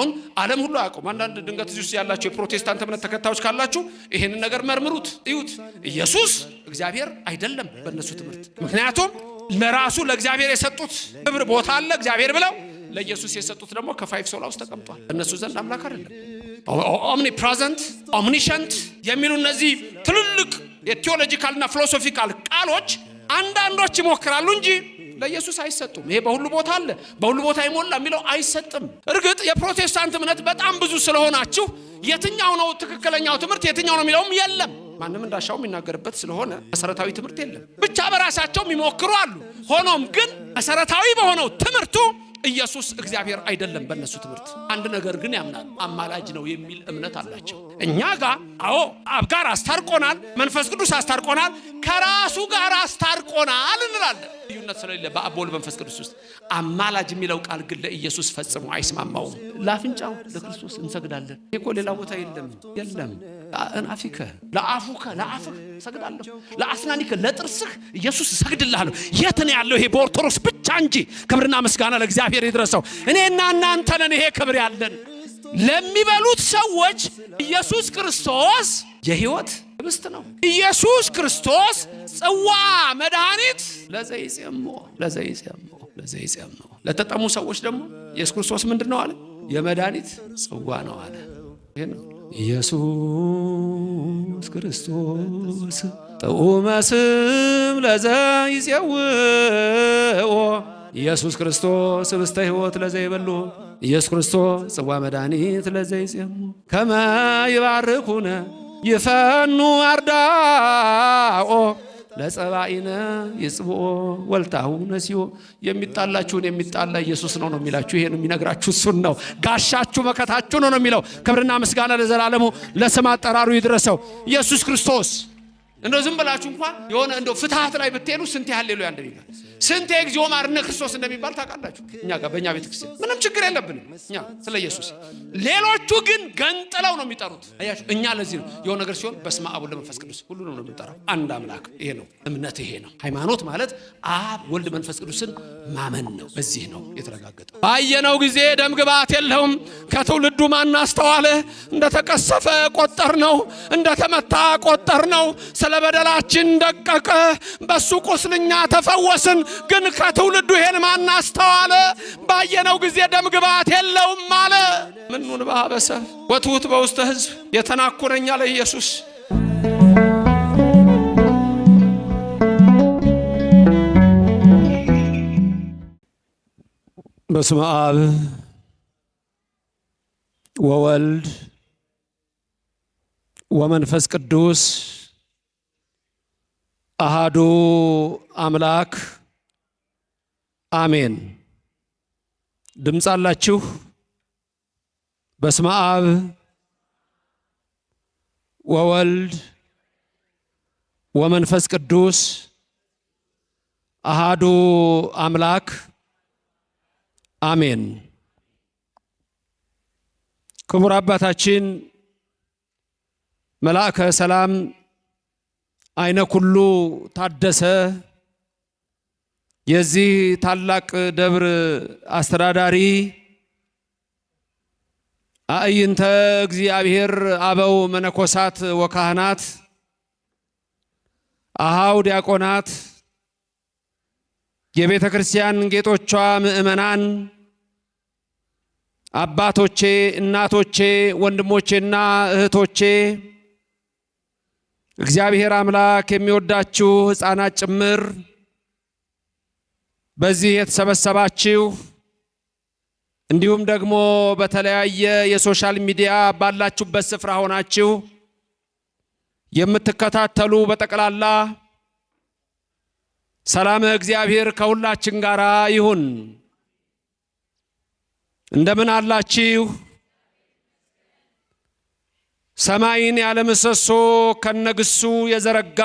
አሁን ዓለም ሁሉ ያውቀው አንዳንድ ድንገት እዚህ ውስጥ ያላችሁ የፕሮቴስታንት እምነት ተከታዮች ካላችሁ ይሄንን ነገር መርምሩት እዩት። ኢየሱስ እግዚአብሔር አይደለም በእነሱ ትምህርት። ምክንያቱም ለራሱ ለእግዚአብሔር የሰጡት ክብር ቦታ አለ እግዚአብሔር ብለው ለኢየሱስ የሰጡት ደግሞ ከፋይቭ ሶላ ውስጥ ተቀምጧል። እነሱ ዘንድ አምላክ አይደለም። ኦምኒ ፕሬዘንት ኦምኒሸንት የሚሉ እነዚህ ትልልቅ የቴዎሎጂካልና ፊሎሶፊካል ቃሎች አንዳንዶች ይሞክራሉ እንጂ ለኢየሱስ አይሰጡም። ይሄ በሁሉ ቦታ አለ በሁሉ ቦታ ይሞላ የሚለው አይሰጥም። እርግጥ የፕሮቴስታንት እምነት በጣም ብዙ ስለሆናችሁ የትኛው ነው ትክክለኛው ትምህርት የትኛው ነው የሚለውም የለም። ማንም እንዳሻው የሚናገርበት ስለሆነ መሰረታዊ ትምህርት የለም። ብቻ በራሳቸው የሚሞክሩ አሉ። ሆኖም ግን መሰረታዊ በሆነው ትምህርቱ ኢየሱስ እግዚአብሔር አይደለም በእነሱ ትምህርት። አንድ ነገር ግን ያምናል አማላጅ ነው የሚል እምነት አላቸው። እኛ ጋር አዎ አብ ጋር አስታርቆናል፣ መንፈስ ቅዱስ አስታርቆናል፣ ከራሱ ጋር አስታርቆናል እንላለን። ልዩነት ስለሌለ በአብ በወልድ መንፈስ ቅዱስ ውስጥ አማላጅ የሚለው ቃል ግን ለኢየሱስ ፈጽሞ አይስማማውም። ለአፍንጫው ለክርስቶስ እንሰግዳለን። ይሄ እኮ ሌላ ቦታ የለም። አናፊከ ለአፉከ ለአፍህ ሰግዳለሁ፣ ለአስናኒከ ለጥርስህ ኢየሱስ ሰግድልሃለሁ። የት ነው ያለው? ይሄ በኦርቶዶክስ ብቻ እንጂ። ክብርና ምስጋና ለእግዚአብሔር ይድረሰው። እኔና እናንተ ነን ይሄ ክብር ያለን። ለሚበሉት ሰዎች ኢየሱስ ክርስቶስ የሕይወት ህብስት ነው። ኢየሱስ ክርስቶስ ጽዋ መድኃኒት ለዘይጼሞ ለተጠሙ ሰዎች ደግሞ ኢየሱስ ክርስቶስ ምንድነው አለ? የመድኃኒት ጽዋ ነው አለ። ይሄ ነው ኢየሱስ ክርስቶስ ጥዑመ ስም ለዘይጼዎ ኢየሱስ ክርስቶስ ህብስተ ሕይወት ለዘይበሉ ኢየሱስ ክርስቶስ ጽዋ መድኃኒት ለዘይጼሞ ከመ ይባርኩነ ይፈኑ አርዳኦ ለጸባኢነ ይጽብኦ ወልታሁ ነሲዮ። የሚጣላችሁን የሚጣላ ኢየሱስ ነው የሚላችሁ። ይሄን የሚነግራችሁ እሱን ነው። ጋሻችሁ መከታችሁ ነው የሚለው። ክብርና ምስጋና ለዘላለሙ ለስም አጠራሩ ይድረሰው። ኢየሱስ ክርስቶስ እንደው ዝም ብላችሁ እንኳን የሆነ እንደው ፍትሃት ላይ ብትሄዱ ስንት ሃሌሉያ እንደሚባል ስንት እግዚኦ ማርነ ክርስቶስ እንደሚባል ታውቃላችሁ። እኛ ጋር በእኛ ቤተ ክርስቲያን ምንም ችግር የለብንም እኛ ስለ ኢየሱስ። ሌሎቹ ግን ገንጥለው ነው የሚጠሩት። አያችሁ፣ እኛ ለዚህ ነው የሆነ ነገር ሲሆን በስመ አብ ወወልድ መንፈስ ቅዱስ ሁሉንም ነው የምንጠራው። አንድ አምላክ። ይሄ ነው እምነት፣ ይሄ ነው ሃይማኖት ማለት አብ ወልድ መንፈስ ቅዱስን ማመን ነው። በዚህ ነው የተረጋገጠው። ባየነው ጊዜ ደም ግባት የለውም፣ ከትውልዱ ማን አስተዋለ? እንደተቀሰፈ ቆጠር ነው፣ እንደተመታ ቆጠር ነው። ስለ በደላችን ደቀቀ፣ በሱ ቁስልኛ ተፈወስን። ግን ከትውልዱ ይሄን ማን አስተዋለ? ባየነው ጊዜ ደም ግባት የለውም አለ። ምኑን ባበሰ ወትውት በውስተ ሕዝብ የተናኩረኛ ለኢየሱስ በስመ አብ ወወልድ ወመንፈስ ቅዱስ አሃዱ አምላክ አሜን። ድምፅ አላችሁ? በስመ አብ ወወልድ ወመንፈስ ቅዱስ አሃዱ አምላክ አሜን። ክቡር አባታችን መልአከ ሰላም አይነ ኩሉ ታደሰ የዚህ ታላቅ ደብር አስተዳዳሪ፣ አእይንተ እግዚአብሔር አበው መነኮሳት ወካህናት፣ አሃው ዲያቆናት፣ የቤተ ክርስቲያን ጌጦቿ ምእመናን፣ አባቶቼ፣ እናቶቼ፣ ወንድሞቼና እህቶቼ፣ እግዚአብሔር አምላክ የሚወዳችሁ ሕፃናት ጭምር በዚህ የተሰበሰባችሁ እንዲሁም ደግሞ በተለያየ የሶሻል ሚዲያ ባላችሁበት ስፍራ ሆናችሁ የምትከታተሉ በጠቅላላ ሰላም እግዚአብሔር ከሁላችን ጋር ይሁን። እንደምን አላችሁ? ሰማይን ያለ ምሰሶ ከነግሱ የዘረጋ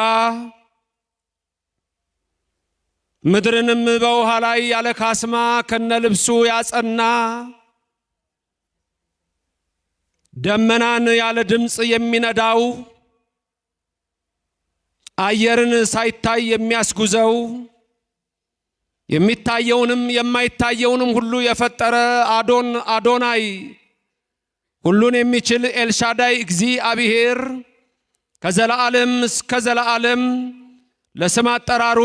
ምድርንም በውሃ ላይ ያለ ካስማ ከነልብሱ ያጸና ደመናን ያለ ድምፅ የሚነዳው አየርን ሳይታይ የሚያስጉዘው የሚታየውንም የማይታየውንም ሁሉ የፈጠረ አዶናይ ሁሉን የሚችል ኤልሻዳይ እግዚአብሔር ከዘላለም እስከ ዘላለም ለስም አጠራሩ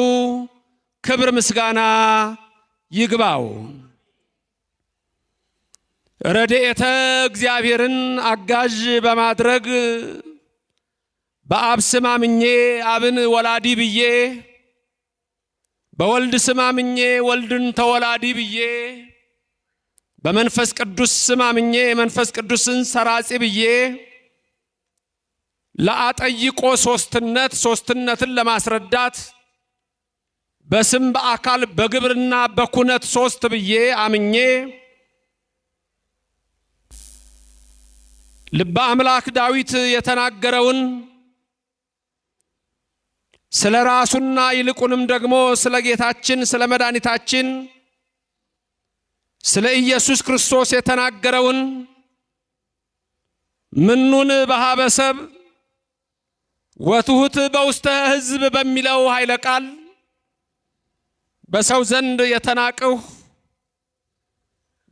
ክብር ምስጋና ይግባው። ረድኤተ እግዚአብሔርን አጋዥ በማድረግ በአብ ስም አምኜ አብን ወላዲ ብዬ፣ በወልድ ስም አምኜ ወልድን ተወላዲ ብዬ፣ በመንፈስ ቅዱስ ስም አምኜ የመንፈስ ቅዱስን ሰራጺ ብዬ ለአጠይቆ ሶስትነትን ለማስረዳት በስም በአካል በግብርና በኩነት ሶስት ብዬ አምኜ ልበ አምላክ ዳዊት የተናገረውን ስለ ራሱና ይልቁንም ደግሞ ስለ ጌታችን ስለ መድኃኒታችን ስለ ኢየሱስ ክርስቶስ የተናገረውን ምኑን በሀበሰብ ወትሁት በውስተ ሕዝብ በሚለው ኃይለ ቃል በሰው ዘንድ የተናቅሁ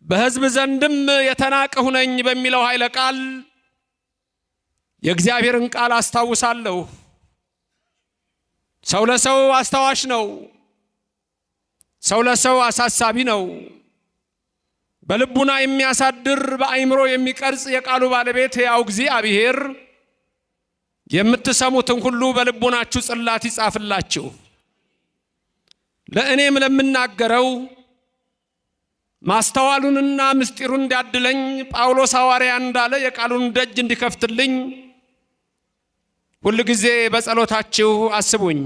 በሕዝብ ዘንድም የተናቅሁ ነኝ በሚለው ኃይለ ቃል የእግዚአብሔርን ቃል አስታውሳለሁ። ሰው ለሰው አስታዋሽ ነው። ሰው ለሰው አሳሳቢ ነው። በልቡና የሚያሳድር በአይምሮ የሚቀርጽ የቃሉ ባለቤት ሕያው እግዚአብሔር የምትሰሙትን ሁሉ በልቡናችሁ ጽላት ይጻፍላችሁ። ለእኔም ለምናገረው ማስተዋሉንና ምስጢሩን እንዲያድለኝ ጳውሎስ ሐዋርያ እንዳለ የቃሉን ደጅ እንዲከፍትልኝ ሁል ጊዜ በጸሎታችሁ አስቡኝ።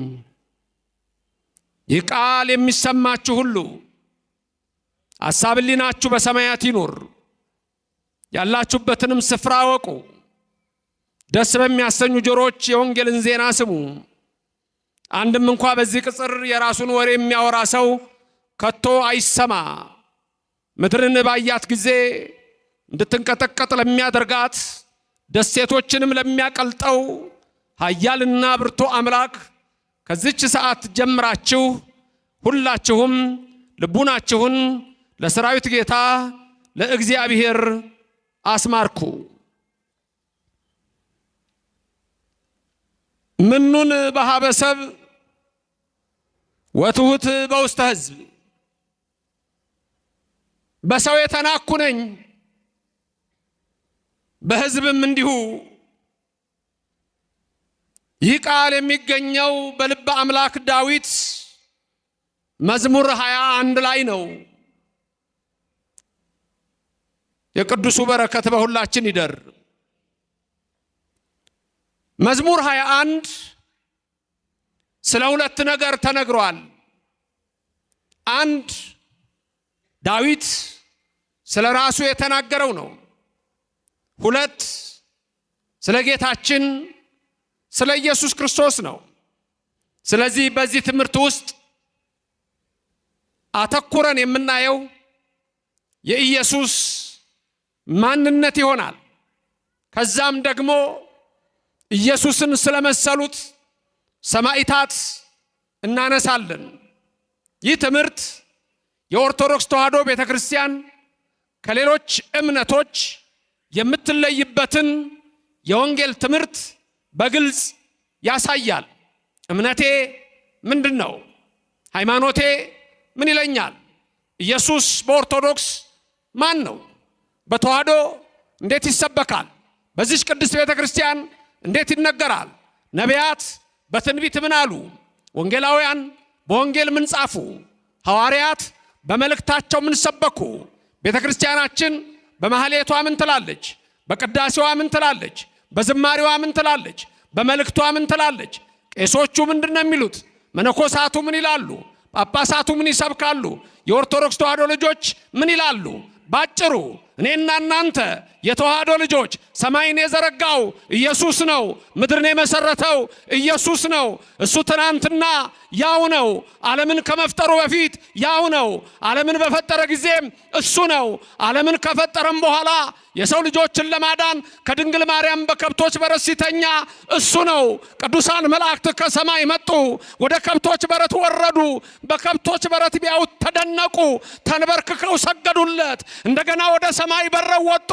ይህ ቃል የሚሰማችሁ ሁሉ ሐሳብ ሕሊናችሁ በሰማያት ይኑር። ያላችሁበትንም ስፍራ ወቁ። ደስ በሚያሰኙ ጆሮች የወንጌልን ዜና ስሙ። አንድም እንኳ በዚህ ቅጽር የራሱን ወሬ የሚያወራ ሰው ከቶ አይሰማ። ምድርን ባያት ጊዜ እንድትንቀጠቀጥ ለሚያደርጋት ደሴቶችንም ለሚያቀልጠው ኃያልና ብርቱ አምላክ ከዚች ሰዓት ጀምራችሁ ሁላችሁም ልቡናችሁን ለሰራዊት ጌታ ለእግዚአብሔር አስማርኩ። ምኑን በሀበሰብ ወትሁት በውስተ ሕዝብ በሰው የተናኩ ነኝ፣ በሕዝብም እንዲሁ። ይህ ቃል የሚገኘው በልበ አምላክ ዳዊት መዝሙር 21 ላይ ነው። የቅዱሱ በረከት በሁላችን ይደር። መዝሙር 21 ስለ ሁለት ነገር ተነግሯል። አንድ ዳዊት ስለ ራሱ የተናገረው ነው። ሁለት ስለ ጌታችን ስለ ኢየሱስ ክርስቶስ ነው። ስለዚህ በዚህ ትምህርት ውስጥ አተኩረን የምናየው የኢየሱስ ማንነት ይሆናል። ከዛም ደግሞ ኢየሱስን ስለመሰሉት ሰማዕታት እናነሳለን። ይህ ትምህርት የኦርቶዶክስ ተዋሕዶ ቤተክርስቲያን ከሌሎች እምነቶች የምትለይበትን የወንጌል ትምህርት በግልጽ ያሳያል። እምነቴ ምንድን ነው? ሃይማኖቴ ምን ይለኛል? ኢየሱስ በኦርቶዶክስ ማን ነው? በተዋሕዶ እንዴት ይሰበካል? በዚህ ቅድስት ቤተክርስቲያን እንዴት ይነገራል? ነቢያት በትንቢት ምን አሉ? ወንጌላውያን በወንጌል ምን ጻፉ? ሐዋርያት በመልእክታቸው ምን ሰበኩ? ቤተክርስቲያናችን በማህሌቷ ምን ትላለች? በቅዳሴዋ ምን ትላለች? በዝማሬዋ ምን ትላለች? በመልእክቷ ምን ትላለች? ቄሶቹ ምንድነው የሚሉት? መነኮሳቱ ምን ይላሉ? ጳጳሳቱ ምን ይሰብካሉ? የኦርቶዶክስ ተዋሕዶ ልጆች ምን ይላሉ? ባጭሩ እኔና እናንተ የተዋሕዶ ልጆች ሰማይን የዘረጋው ኢየሱስ ነው። ምድርን የመሰረተው ኢየሱስ ነው። እሱ ትናንትና ያው ነው። ዓለምን ከመፍጠሩ በፊት ያው ነው። ዓለምን በፈጠረ ጊዜም እሱ ነው። ዓለምን ከፈጠረም በኋላ የሰው ልጆችን ለማዳን ከድንግል ማርያም በከብቶች በረት ሲተኛ እሱ ነው። ቅዱሳን መላእክት ከሰማይ መጡ፣ ወደ ከብቶች በረት ወረዱ። በከብቶች በረት ቢያዩት ተደነቁ፣ ተንበርክከው ሰገዱለት። እንደገና ወደ ሰማይ በረው ወጡ።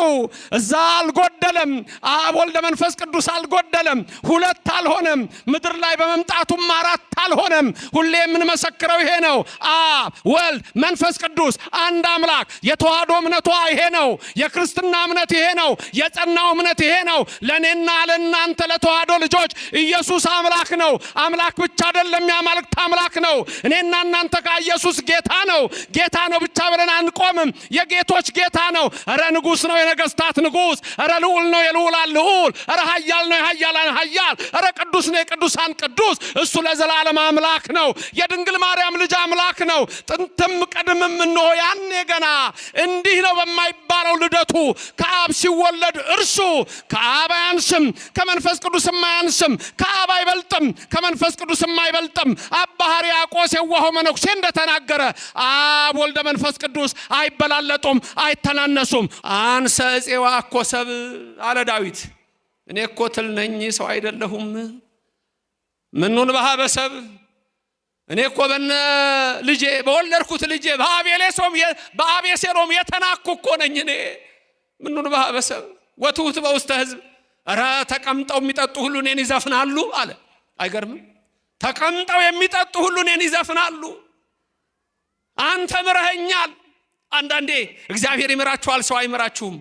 እዛ አልጎደለም። አብ ወልድ መንፈስ ቅዱስ አልጎደለም። ሁለት አልሆነም። ምድር ላይ በመምጣቱም አራት አልሆነም። ሁሌ የምንመሰክረው ይሄ ነው። አብ ወልድ መንፈስ ቅዱስ አንድ አምላክ። የተዋህዶ እምነቷ ይሄ ነው። የክርስትና እምነት ይሄ ነው። የጸናው እምነት ይሄ ነው። ለኔና ለናንተ ለተዋህዶ ልጆች ኢየሱስ አምላክ ነው። አምላክ ብቻ አይደለም፣ የአማልክት አምላክ ነው። እኔና እናንተ ከኢየሱስ ጌታ ነው። ጌታ ነው ብቻ ብለን አንቆምም። የጌቶች ጌታ ነው። ኧረ ንጉሥ ነው፣ የነገስታት ንጉሥ። ኧረ ልዑል ነው፣ የልዑላን ልዑል። ኧረ ኃያል ነው፣ የኃያላን ኃያል። ኧረ ቅዱስ ነው፣ የቅዱሳን ቅዱስ። እሱ ለዘላለም አምላክ ነው። የድንግል ማርያም ልጅ አምላክ ነው። ጥንትም ቀድምም እንሆ ያኔ ገና እንዲህ ነው በማይባለው ልደቱ ከአብ ሲወለድ እርሱ ከአብ አያንስም፣ ከመንፈስ ቅዱስም አያንስም። ከአብ አይበልጥም፣ ከመንፈስ ቅዱስም አይበልጥም። አባ ሕርያቆስ የዋሆ መነኩሴ እንደተናገረ አብ ወልደ መንፈስ ቅዱስ አይበላለጡም፣ አይተናነሱም። አንሰ እፄዋ እኮ ሰብ አለ ዳዊት። እኔ እኮ ትል ነኝ ሰው አይደለሁም። ምኑን በሀበሰብ እኔ እኮ በነ ልጄ በወለድኩት ልጄ በአቤሴሎም የተናኩ እኮ ነኝ እኔ። ምኑን በሀበሰብ ወትውት በውስተ ሕዝብ። ኧረ ተቀምጠው የሚጠጡ ሁሉ እኔን ይዘፍናሉ አለ። አይገርምም? ተቀምጠው የሚጠጡ ሁሉ እኔን ይዘፍናሉ። አንተ ምረኸኛል። አንዳንዴ እግዚአብሔር ይምራችኋል፣ ሰው አይምራችሁም።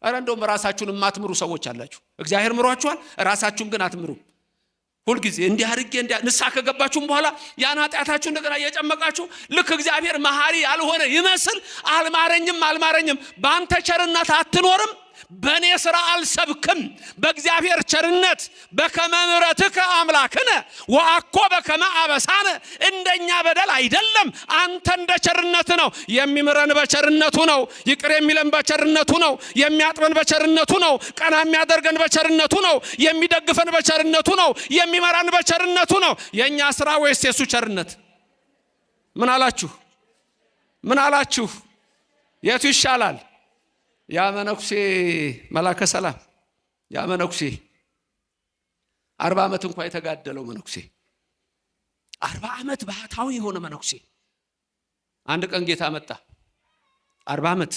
ኧረ እንደውም ራሳችሁን የማትምሩ ሰዎች አላችሁ። እግዚአብሔር ምሯችኋል፣ ራሳችሁን ግን አትምሩ። ሁልጊዜ እንዲህ አድርጌ ንስሐ ከገባችሁም በኋላ ያን ኃጢአታችሁ እንደገና እየጨመቃችሁ ልክ እግዚአብሔር መሐሪ ያልሆነ ይመስል አልማረኝም በአንተ ቸርነት አትኖርም፣ በእኔ ሥራ አልሰብክም። በእግዚአብሔር ቸርነት በከመ ምሕረትከ አምላክነ ወአኮ በከመ አበሳነ። እንደኛ በደል አይደለም፣ አንተ እንደ ቸርነት ነው። የሚምረን በቸርነቱ ነው። ይቅር የሚለን በቸርነቱ ነው። የሚያጥበን በቸርነቱ ነው። ቀና የሚያደርገን በቸርነቱ ነው። የሚደግፈን በቸርነቱ ነው። የሚመራን በቸርነቱ ነው። የእኛ ሥራ ወይስ የሱ ቸርነት? ምን አላችሁ? የቱ ይሻላል? ያ መነኩሴ መላከ ሰላም፣ ያ መነኩሴ 40 ዓመት እንኳን የተጋደለው መነኩሴ፣ 40 ዓመት ባህታዊ የሆነ መነኩሴ። አንድ ቀን ጌታ መጣ። 40 ዓመት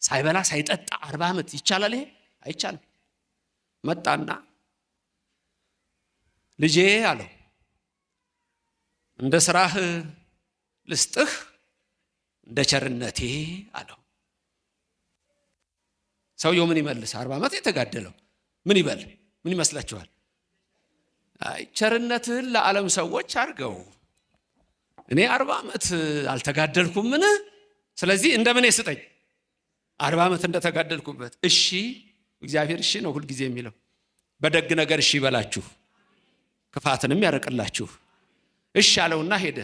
ሳይበላ ሳይጠጣ 40 ዓመት ይቻላል? ይሄ አይቻልም። መጣና ልጄ አለው፣ እንደ ስራህ ልስጥህ እንደ ቸርነቴ አለው። ሰውየው ምን ይመልስ? 40 ዓመት የተጋደለው ምን ይበል? ምን ይመስላችኋል? አይ ቸርነትህን ለዓለም ሰዎች አድርገው፣ እኔ 40 ዓመት አልተጋደልኩም። ምን ስለዚህ እንደምን ስጠኝ 40 ዓመት እንደተጋደልኩበት። እሺ እግዚአብሔር እሺ ነው ሁልጊዜ የሚለው። በደግ ነገር እሺ ይበላችሁ፣ ክፋትንም ያርቅላችሁ። እሺ አለውና ሄደ።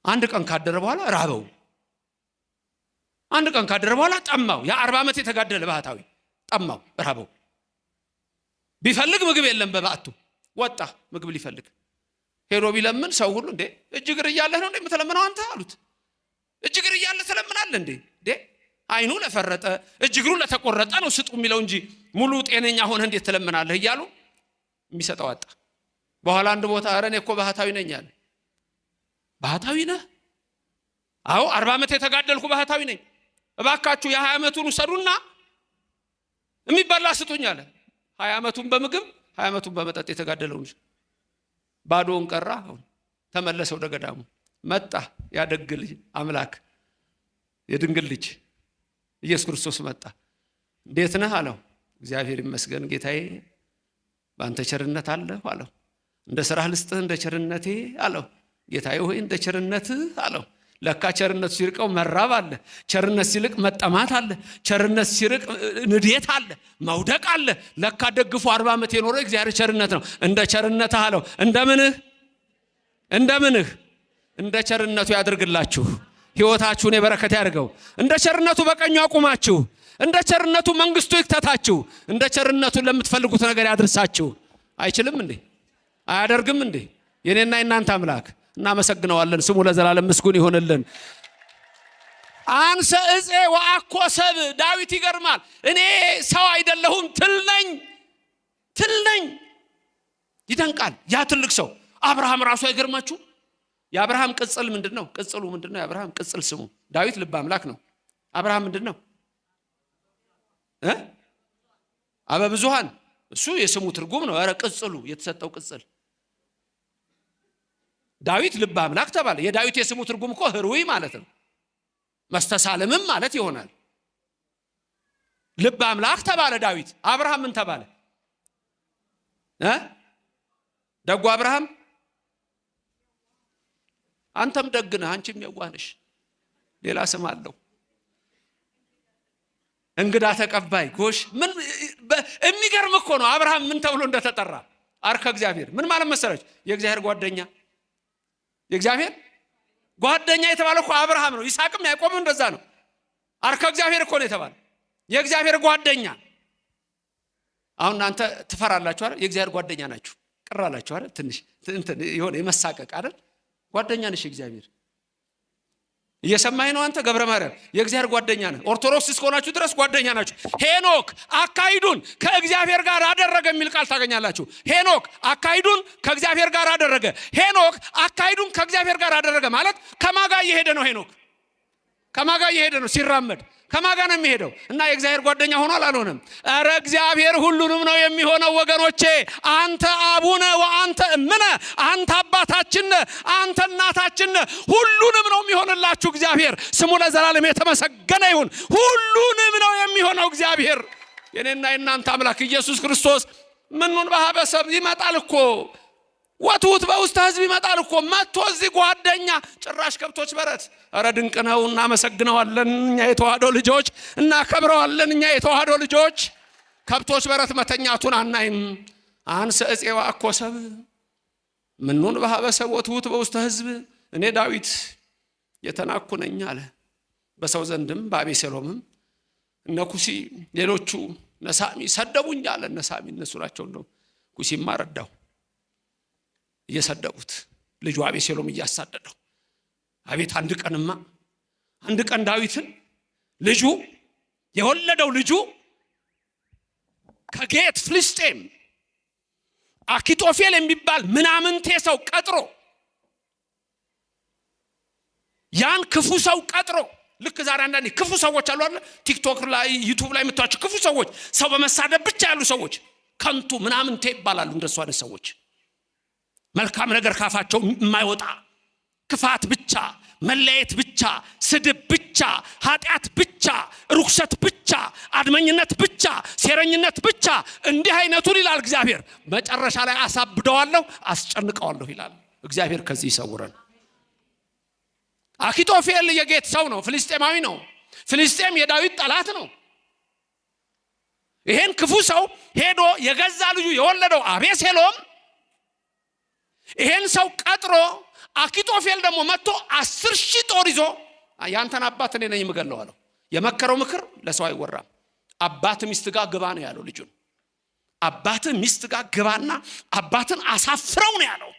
አንድ ቀን ካደረ በኋላ ራበው። አንድ ቀን ካደረ በኋላ ጠማው። ያ 40 ዓመት የተጋደለ ባህታዊ ጠማው፣ ራበው። ቢፈልግ ምግብ የለም በባዕቱ። ወጣ ምግብ ሊፈልግ ሄዶ ቢለምን ሰው ሁሉ እንዴ እጅግር እያለህ ነው እንዴ የምትለምነው አንተ አሉት። እጅግር እያለህ ትለምናለህ እንዴ? አይኑ ለፈረጠ እጅግሩ ለተቆረጠ ነው ስጡ የሚለው እንጂ ሙሉ ጤነኛ ሆነ እንዴት ትለምናለህ እያሉ የሚሰጠው አጣ። በኋላ አንድ ቦታ ኧረ እኔ እኮ ባህታዊ ነኝ አለ። ባህታዊ ነህ? አዎ 40 ዓመት የተጋደልኩ ባህታዊ ነኝ። እባካችሁ የ20 ዓመቱን ውሰዱና የሚበላ ስጡኝ አለ። 20 ዓመቱን በምግብ 20 ዓመቱን በመጠጥ የተጋደለው እንጂ ባዶውን ቀራ። ተመለሰ ወደ ገዳሙ። መጣ ያደግ ልጅ አምላክ የድንግል ልጅ ኢየሱስ ክርስቶስ መጣ። እንዴት ነህ አለው። እግዚአብሔር ይመስገን ጌታዬ፣ በአንተ ቸርነት አለሁ አለው። እንደ ስራህ ልስጥህ እንደ ቸርነቴ አለው። ጌታዬ ሆይ እንደ ቸርነትህ አለው። ለካ ቸርነት ሲርቀው መራብ አለ። ቸርነት ሲልቅ መጠማት አለ። ቸርነት ሲርቅ ንዴት አለ፣ መውደቅ አለ። ለካ ደግፎ 40 ዓመት የኖረው እግዚአብሔር ቸርነት ነው። እንደ ቸርነትህ አለው። እንደምንህ እንደ ቸርነቱ ያድርግላችሁ። ሕይወታችሁን የበረከት ያድርገው። እንደ ቸርነቱ በቀኙ አቁማችሁ፣ እንደ ቸርነቱ መንግስቱ ይክተታችሁ፣ እንደ ቸርነቱ ለምትፈልጉት ነገር ያድርሳችሁ። አይችልም እንዴ? አያደርግም እንዴ? የኔና የናንተ አምላክ እናመሰግነዋለን። ስሙ ለዘላለም ምስጉን ይሆንልን። አንሰ እፄ ወአኮ ሰብ። ዳዊት ይገርማል። እኔ ሰው አይደለሁም ትል ነኝ። ይደንቃል። ያ ትልቅ ሰው አብርሃም ራሱ አይገርማችሁ? የአብርሃም ቅጽል ምንድነው? ቅጽሉ ምንድነው? የአብርሃም ቅጽል ስሙ ዳዊት ልበ አምላክ ነው። አብርሃም ምንድነው? አበብዙሃን። እሱ የስሙ ትርጉም ነው። ኧረ ቅጽሉ የተሰጠው ቅጽል ዳዊት ልበ አምላክ ተባለ። የዳዊት የስሙ ትርጉም እኮ ህሩይ ማለት ነው። መስተሳለምም ማለት ይሆናል። ልበ አምላክ ተባለ ዳዊት። አብርሃም ምን ተባለ? ደጉ አብርሃም። አንተም ደግ ነህ፣ አንቺም የዋህ ነሽ። ሌላ ስም አለው። እንግዳ ተቀባይ። ጎሽ ምን የሚገርም እኮ ነው። አብርሃም ምን ተብሎ እንደተጠራ አርከ እግዚአብሔር ምን ማለት መሰለች? የእግዚአብሔር ጓደኛ። የእግዚአብሔር ጓደኛ የተባለው እኮ አብርሃም ነው። ይስሐቅም ያዕቆብም እንደዛ ነው። አርከ እግዚአብሔር እኮ ነው የተባለው የእግዚአብሔር ጓደኛ። አሁን እናንተ ትፈራላችሁ አይደል? የእግዚአብሔር ጓደኛ ናችሁ። ቅር አላችሁ አይደል? ትንሽ የሆነ የመሳቀቅ አይደል? ጓደኛ ነሽ እግዚአብሔር። እየሰማኸኝ ነው አንተ ገብረ ማርያም? የእግዚአብሔር ጓደኛ ነህ። ኦርቶዶክስ እስከሆናችሁ ድረስ ጓደኛ ናችሁ። ሄኖክ አካሂዱን ከእግዚአብሔር ጋር አደረገ የሚል ቃል ታገኛላችሁ። ሄኖክ አካሂዱን ከእግዚአብሔር ጋር አደረገ። ሄኖክ አካሂዱን ከእግዚአብሔር ጋር አደረገ ማለት ከማጋ እየሄደ ነው። ሄኖክ ከማጋ እየሄደ ነው ሲራመድ ከማጋ ነው የሚሄደው እና የእግዚአብሔር ጓደኛ ሆኗል አልሆነም? ኧረ እግዚአብሔር ሁሉንም ነው የሚሆነው ወገኖቼ። አንተ አቡነ ወአንተ እምነ፣ አንተ አባታችን፣ አንተ እናታችን፣ ሁሉንም ነው የሚሆንላችሁ እግዚአብሔር። ስሙ ለዘላለም የተመሰገነ ይሁን። ሁሉንም ነው የሚሆነው እግዚአብሔር። የኔና የናንተ አምላክ ኢየሱስ ክርስቶስ ምኑን በሀበሰብ ይመጣል እኮ ወትውት በውስጥ ህዝብ ይመጣል እኮ መጥቶ እዚህ ጓደኛ ጭራሽ ከብቶች በረት። ኧረ ድንቅ ነው። እናመሰግነዋለን እኛ የተዋህዶ ልጆች፣ እናከብረዋለን እኛ የተዋህዶ ልጆች። ከብቶች በረት መተኛቱን አናይም። አንሰ እፄ ወአኮ ሰብ ምኑን በሀበሰብ ወትውት በውስጥ ህዝብ። እኔ ዳዊት የተናኩ ነኝ አለ። በሰው ዘንድም በአቤሴሎምም እነ ኩሲ ሌሎቹ ነሳሚ ሰደቡኝ አለ። ነሳሚ እነሱ ናቸው። እንደው ኩሲማ ረዳው እየሰደቡት ልጁ አቤሴሎም እያሳደደው። አቤት አንድ ቀን ዳዊትን ልጁ የወለደው ልጁ ከጌት ፍልስጤም አኪጦፌል የሚባል ምናምንቴ ሰው ቀጥሮ ያን ክፉ ሰው ቀጥሮ ልክ ዛሬ አንዳንዴ ክፉ ሰዎች አሉ አይደል? ቲክቶክ ላይ ዩቲዩብ ላይ የምታዩቸው ክፉ ሰዎች፣ ሰው በመሳደብ ብቻ ያሉ ሰዎች ከንቱ ምናምንቴ ይባላሉ። እንደሱ አይነት ሰዎች መልካም ነገር ካፋቸው የማይወጣ ክፋት ብቻ፣ መለየት ብቻ፣ ስድብ ብቻ፣ ኃጢአት ብቻ፣ ርኩሰት ብቻ፣ አድመኝነት ብቻ፣ ሴረኝነት ብቻ። እንዲህ አይነቱን ይላል እግዚአብሔር መጨረሻ ላይ አሳብደዋለሁ፣ አስጨንቀዋለሁ ይላል እግዚአብሔር። ከዚህ ይሰውረን። አኪጦፌል የጌት ሰው ነው፣ ፍልስጤማዊ ነው። ፍልስጤም የዳዊት ጠላት ነው። ይሄን ክፉ ሰው ሄዶ የገዛ ልጁ የወለደው አቤሴሎም ይሄን ሰው ቀጥሮ አኪጦፌል ደግሞ መጥቶ 10,000 ጦር ይዞ ያንተን አባት እኔ ነኝ የምገለው አለው። የመከረው ምክር ለሰው አይወራም። አባት ሚስት ጋር ግባ ነው ያለው ልጁን። አባት ሚስት ጋር ግባና አባትን አሳፍረው ነው ያለው።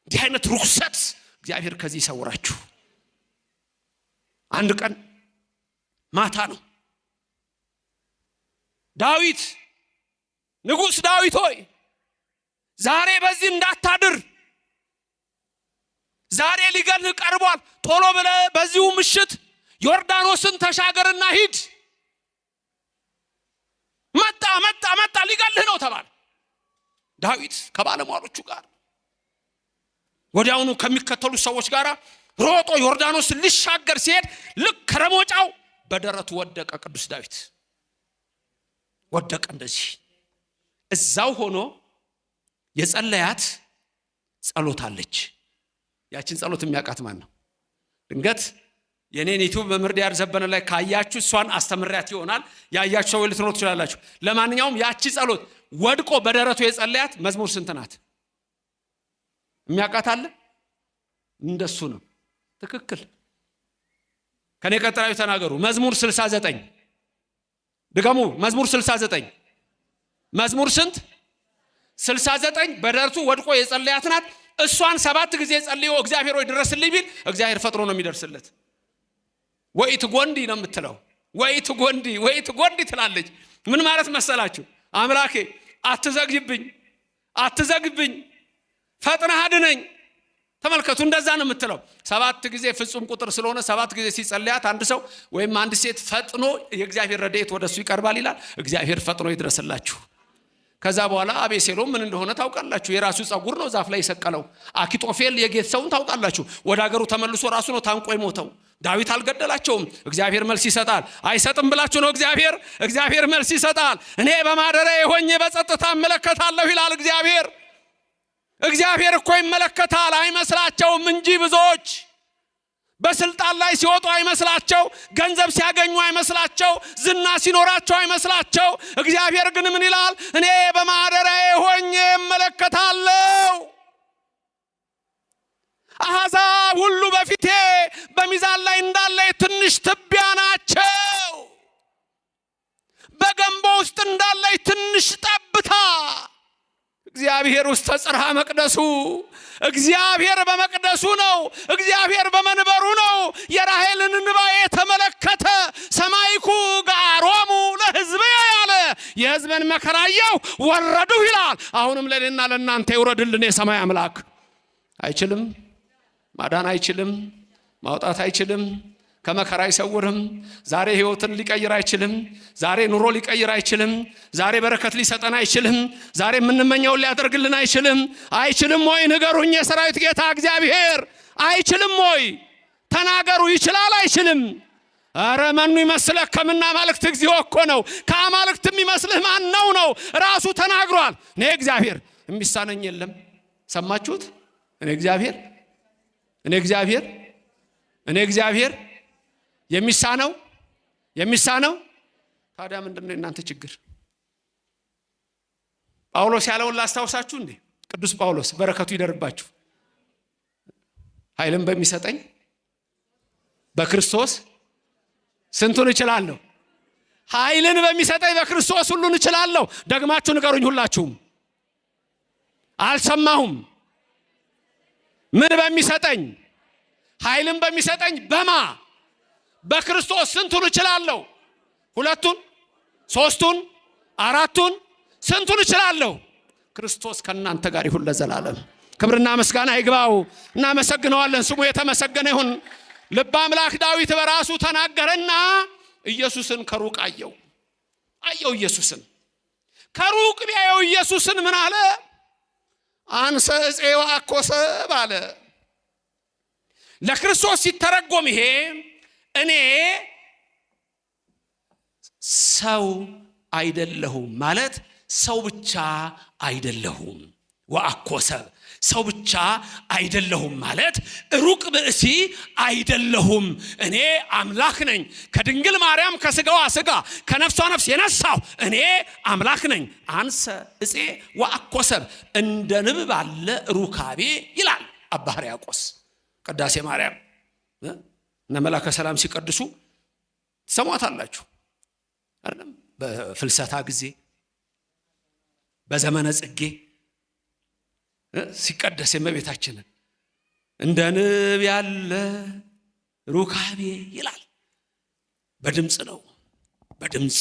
እንዲህ አይነት ርኩሰት እግዚአብሔር ከዚህ ይሰውራችሁ። አንድ ቀን ማታ ነው። ዳዊት ንጉሥ ዳዊት ሆይ ዛሬ በዚህ እንዳታድር፣ ዛሬ ሊገልህ ቀርቧል። ቶሎ ብለህ በዚሁ ምሽት ዮርዳኖስን ተሻገርና ሂድ። መጣ ሊገልህ ነው ተባለ። ዳዊት ከባለሟሎቹ ጋር ወዲያውኑ ከሚከተሉ ሰዎች ጋር ሮጦ ዮርዳኖስን ሊሻገር ሲሄድ ልክ ከረሞጫው በደረቱ ወደቀ። ቅዱስ ዳዊት ወደቀ። እንደዚህ እዛው ሆኖ የጸለያት ጸሎት አለች። ያችን ጸሎት የሚያውቃት ማን ነው? ድንገት የኔን ዩቲዩብ መምህር ዲያር ዘበነ ላይ ካያችሁ እሷን አስተምሪያት ይሆናል። ያያችሁ ሰው ልትኖር ትችላላችሁ። ለማንኛውም ያቺ ጸሎት ወድቆ በደረቱ የጸለያት መዝሙር ስንት ናት? የሚያውቃት አለ? እንደሱ ነው። ትክክል። ከኔ ቀጥራዩ ተናገሩ። መዝሙር 69 ድገሙ። መዝሙር 69 መዝሙር ስንት? 69 በደረቱ ወድቆ የጸለያት ናት። እሷን 7 ጊዜ ጸልዮ እግዚአብሔር ሆይ ድረስልኝ ቢል እግዚአብሔር ፈጥሮ ነው የሚደርስለት። ወይት ጎንዲ ነው የምትለው። ወይት ጎንዲ ትላለች። ምን ማለት መሰላችሁ? አምላኬ አትዘግብኝ ፈጥነህ አድነኝ። ተመልከቱ፣ እንደዛ ነው የምትለው። 7 ጊዜ ፍጹም ቁጥር ስለሆነ 7 ጊዜ ሲጸልያት አንድ ሰው ወይም አንድ ሴት ፈጥኖ የእግዚአብሔር ረድኤት ወደሱ ይቀርባል ይላል። እግዚአብሔር ፈጥኖ ይድረስላችሁ። ከዛ በኋላ አቤሴሎም ምን እንደሆነ ታውቃላችሁ። የራሱ ጸጉር ነው ዛፍ ላይ የሰቀለው። አኪጦፌል የጌት ሰውን ታውቃላችሁ። ወደ ሀገሩ ተመልሶ ራሱ ነው ታንቆ የሞተው። ዳዊት አልገደላቸውም። እግዚአብሔር መልስ ይሰጣል። አይሰጥም ብላችሁ ነው? እግዚአብሔር መልስ ይሰጣል። እኔ በማደሪያዬ ሆኜ በጸጥታ እመለከታለሁ ይላል እግዚአብሔር። እግዚአብሔር እኮ ይመለከታል አይመስላቸውም እንጂ ብዙዎች በስልጣን ላይ ሲወጡ አይመስላቸው፣ ገንዘብ ሲያገኙ አይመስላቸው፣ ዝና ሲኖራቸው አይመስላቸው። እግዚአብሔር ግን ምን ይላል? እኔ በማደሪያዬ ሆኜ እመለከታለሁ። አሕዛብ ሁሉ በፊቴ በሚዛን ላይ እንዳለ ትንሽ ትቢያ ናቸው፣ በገንቦ ውስጥ እንዳለ ትንሽ ጠብታ። እግዚአብሔር ውስጥ ተጽርሐ መቅደሱ። እግዚአብሔር በመቅደሱ ነው። እግዚአብሔር በመንበሩ ነው። የራሔልን እንባ የተመለከተ ሰማይኩ ጋሮሙ ለሕዝብ ያለ የሕዝብን መከራየው ወረዱ ይላል። አሁንም ለኔና ለናንተ ይውረድልን የሰማይ አምላክ። አይችልም ማዳን፣ አይችልም ማውጣት፣ አይችልም ከመከራ አይሰውርም። ዛሬ ህይወትን ሊቀይር አይችልም። ዛሬ ኑሮ ሊቀይር አይችልም። ዛሬ በረከት ሊሰጠን አይችልም። ዛሬ የምንመኘውን ሊያደርግልን አይችልም። አይችልም ወይ? ንገሩኝ የሰራዊት ጌታ እግዚአብሔር። አይችልም ወይ? ተናገሩ። ይችላል አይችልም? አረ መኑ ይመስለህ ከምና ማልክት እግዚኦ እኮ ነው። ከአማልክት የሚመስልህ ማን ነው? ራሱ ተናግሯል። እኔ እግዚአብሔር የሚሳነኝ የለም። ሰማችሁት? እኔ እግዚአብሔር የሚሳነው ታዲያ ምንድነው እናንተ ችግር? ጳውሎስ ያለውን ላስታውሳችሁ እንዴ። ቅዱስ ጳውሎስ በረከቱ ይደርባችሁ። ኃይልን በሚሰጠኝ በክርስቶስ ስንቱን እችላለሁ? ኃይልን በሚሰጠኝ በክርስቶስ ሁሉን እችላለሁ። ደግማችሁ ንገሩኝ ሁላችሁም። አልሰማሁም። ምን በሚሰጠኝ? ኃይልን በሚሰጠኝ በክርስቶስ ስንቱን እችላለሁ? 2ቱን 3ቱን 4ቱን ስንቱን እችላለሁ? ክርስቶስ ከእናንተ ጋር ይሁን ለዘላለም። ክብርና ምስጋና ይግባው። እናመሰግነዋለን። ስሙ የተመሰገነ ይሁን። ልበ አምላክ ዳዊት በራሱ ተናገረና ኢየሱስን ከሩቅ አየው። ኢየሱስን ከሩቅ ቢያየው ኢየሱስን ምን አለ? አንሰ ዕፄዋ አኮሰብ አለ። ለክርስቶስ ሲተረጎም ይሄ እኔ ሰው አይደለሁም ማለት ሰው ብቻ አይደለሁም። ወአኮሰብ ሰው ብቻ አይደለሁም ማለት ሩቅ ብእሲ አይደለሁም። እኔ አምላክ ነኝ። ከድንግል ማርያም ከስጋዋ ስጋ ከነፍሷ ነፍስ የነሳው እኔ አምላክ ነኝ። አንሰ ዕፄ ወአኮሰብ እንደ ንብ ባለ ሩካቤ ይላል አባ ሕርያቆስ። ቅዳሴ ማርያም እነ መላከ ሰላም ሲቀድሱ ሰማታላችሁ አይደለም? በፍልሰታ ጊዜ በዘመነ ጽጌ ሲቀደስ የእመቤታችንን እንደ ንብ ያለ ሩካቤ ይላል። በድምጽ ነው። በድምጽ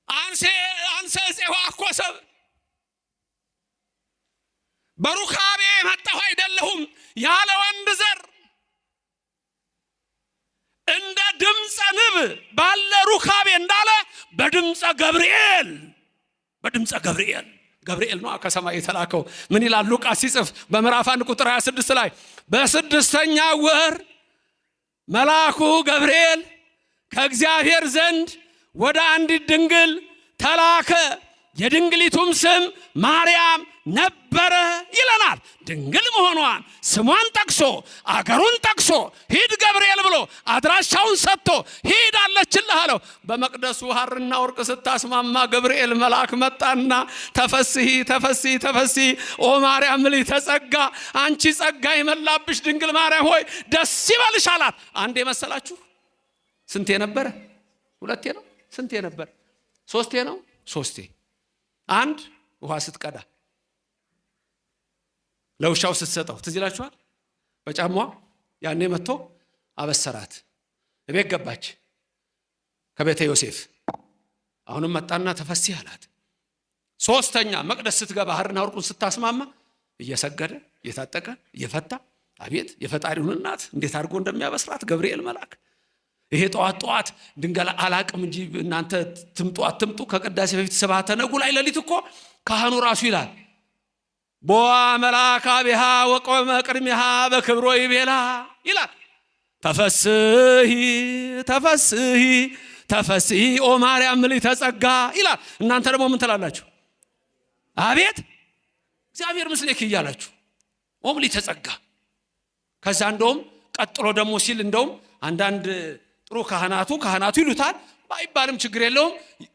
አንሰ ዕፄ ወአኮሰብ በሩካቤ መጣሁ አይደለሁም ያለ ወንድ ዘር እንደ ድምፀ ንብ ባለ ሩካቤ እንዳለ በድምፀ ገብርኤል ነው ከሰማይ የተላከው። ምን ይላል ሉቃስ ሲጽፍ በምዕራፍ 1 ቁጥር 26 ላይ በ6ኛ ወር መልአኩ ገብርኤል ከእግዚአብሔር ዘንድ ወደ አንዲት ድንግል ተላከ፣ የድንግሊቱም ስም ማርያም ነበረ ይለናል። ድንግል መሆኗን ስሟን ጠቅሶ አገሩን ጠቅሶ ሂድ ገብርኤል ብሎ አድራሻውን ሰጥቶ ሂድ አለችልህ አለው። በመቅደሱ ሐርና ወርቅ ስታስማማ ገብርኤል መልአክ መጣና ተፈሲ ኦ ማርያም ልጅ ተጸጋ፣ አንቺ ጸጋ የመላብሽ ድንግል ማርያም ሆይ ደስ ይበልሽ አላት። አንዴ መሰላችሁ? ስንቴ ነበረ? 2 ነው? ስንቴ ነበር? 3 ነው? 3 አንድ ውሃ ስትቀዳ ለውሻው ስትሰጠው ትዝ ይላችኋል? በጫሟ ያኔ መጥቶ አበሰራት። እቤት ገባች ከቤተ ዮሴፍ። አሁንም መጣና ተፈሲ አላት። ሶስተኛ መቅደስ ስትገባ ሐርና ወርቁን ስታስማማ እየሰገደ እየታጠቀ እየፈታ አቤት የፈጣሪውን እናት እንዴት አድርጎ እንደሚያበስራት ገብርኤል መልአክ። ይሄ ጠዋት ድንገላ አላቅም እንጂ እናንተ ትምጡ አትምጡ ከቅዳሴ በፊት ስብሐተ ነጉ ላይ ሌሊት እኮ ካህኑ ራሱ ይላል ቦአ መልአከ ቢሃ ወቆመ ቅድሚሃ በክብሮ ይቤላ ይላል። ተፈስሒ ተፈስሒ ተፈስሒ ኦ ማርያም ምልዕተ ጸጋ ይላል። እናንተ ደግሞ ምን ትላላችሁ? አቤት እግዚአብሔር ምስሌኪ እያላችሁ ኦ ምልዕተ ጸጋ። ከዛ እንደውም ቀጥሎ ደግሞ ሲል እንደውም አንዳንድ ጥሩ ካህናቱ ይሉታል ባይባልም ችግር የለውም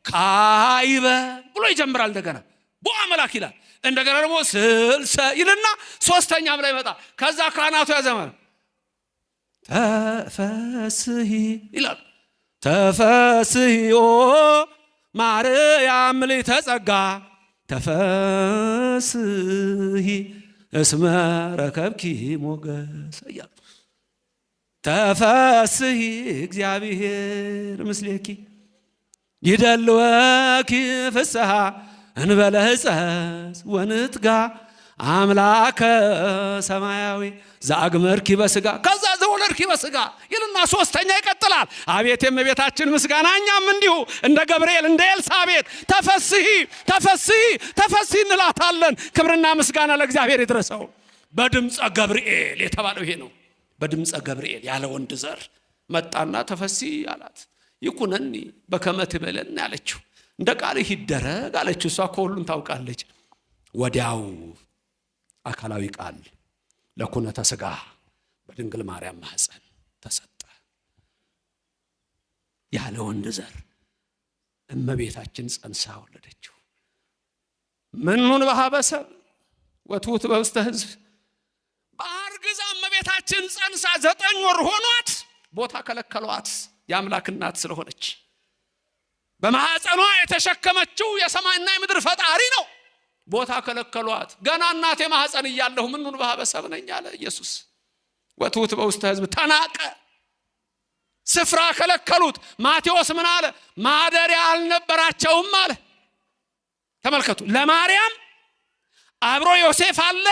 ካይበ ብሎ ይጀምራል። እንደገና ቦአ መልአክ ይላል። እንደገና ደግሞ ስልሰ ይልና ሶስተኛም ላይ መጣ። ከዛ ካህናቱ ያዘማል ተፈስሒ ይላል። ተፈስሒ ኦ ማርያም ምልዕተ ጸጋ ተፈስሒ እስመ ረከብኪ ሞገስ እያሉ ተፈስሒ እግዚአብሔር ምስሌኪ ይደልወኪ ፍስሐ እንበለ ሕፀፅ ወንትጋ አምላከ ሰማያዊ ዘአግመርኪ በስጋ ከዛ ዘወለድኪ በስጋ ይልና ሶስተኛ ይቀጥላል። አቤት የእመቤታችን ምስጋና። እኛም እንዲሁ እንደ ገብርኤል እንደ ኤልሳቤጥ ተፈስሒ ተፈስሒ ተፈስሒ እንላታለን። ክብርና ምስጋና ለእግዚአብሔር ይድረሰው። በድምፀ ገብርኤል የተባለው ይሄ ነው። በድምፀ ገብርኤል ያለ ወንድ ዘር መጣና ተፈስሒ አላት። ይኩነኒ በከመ ትቤለኒ አለችው። እንደ ቃልህ ይደረግ አለችው። እሷ ሁሉን ታውቃለች። ወዲያው አካላዊ ቃል ለኩነተ ሥጋ በድንግል ማርያም ማህፀን ተሰጠ። ያለ ወንድ ዘር እመቤታችን ጸንሳ ወለደችው። ምኑን በሀበሰብ ወትውት በውስተ ሕዝብ በአርግዛ እመቤታችን ጸንሳ 9 ወር ሆኗት ቦታ ከለከሏት። የአምላክ እናት ስለሆነች በማህፀኗ የተሸከመችው የሰማይና የምድር ፈጣሪ ነው። ቦታ ከለከሏት። ገና እናቴ ማህፀን እያለሁ ምኑን በሀበሰብ ነኝ አለ ኢየሱስ። ወትውት በውስተ ሕዝብ ተናቀ። ስፍራ ከለከሉት። ማቴዎስ ምን አለ? ማደሪያ አልነበራቸውም አለ። ተመልከቱ። ለማርያም አብሮ ዮሴፍ አለ፣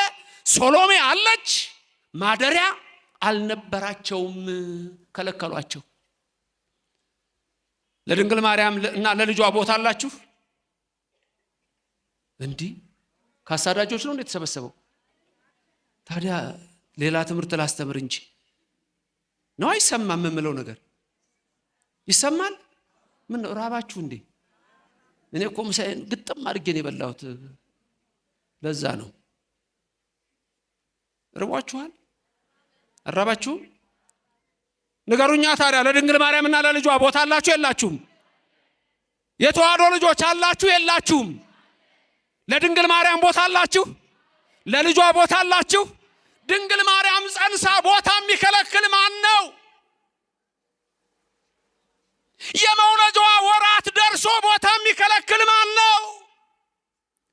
ሶሎሜ አለች። ማደሪያ አልነበራቸውም፣ ከለከሏቸው። ለድንግል ማርያም እና ለልጇ ቦታ አላችሁ? እንዲህ ካሳዳጆች ነው እንዴት ተሰበሰበው? ታዲያ ሌላ ትምህርት ላስተምር እንጂ ነው። አይሰማም የምለው ነገር ይሰማል። ምን ነው ራባችሁ እንዴ? እኔ እኮ ምሳዬን ግጥም አድርጌ ነው የበላሁት። ለዛ ነው። ርቧችኋል? አራባችሁ? ንገሩኛ ታዲያ ለድንግል ማርያምና ለልጇ ቦታ አላችሁ የላችሁም? የተዋሕዶ ልጆች አላችሁ የላችሁም? ለድንግል ማርያም ቦታ አላችሁ? ለልጇ ቦታ አላችሁ? ድንግል ማርያም ጸንሳ ቦታ የሚከለክል ማን ነው? የመውለጃዋ ወራት ደርሶ ቦታ የሚከለክል ማን ነው?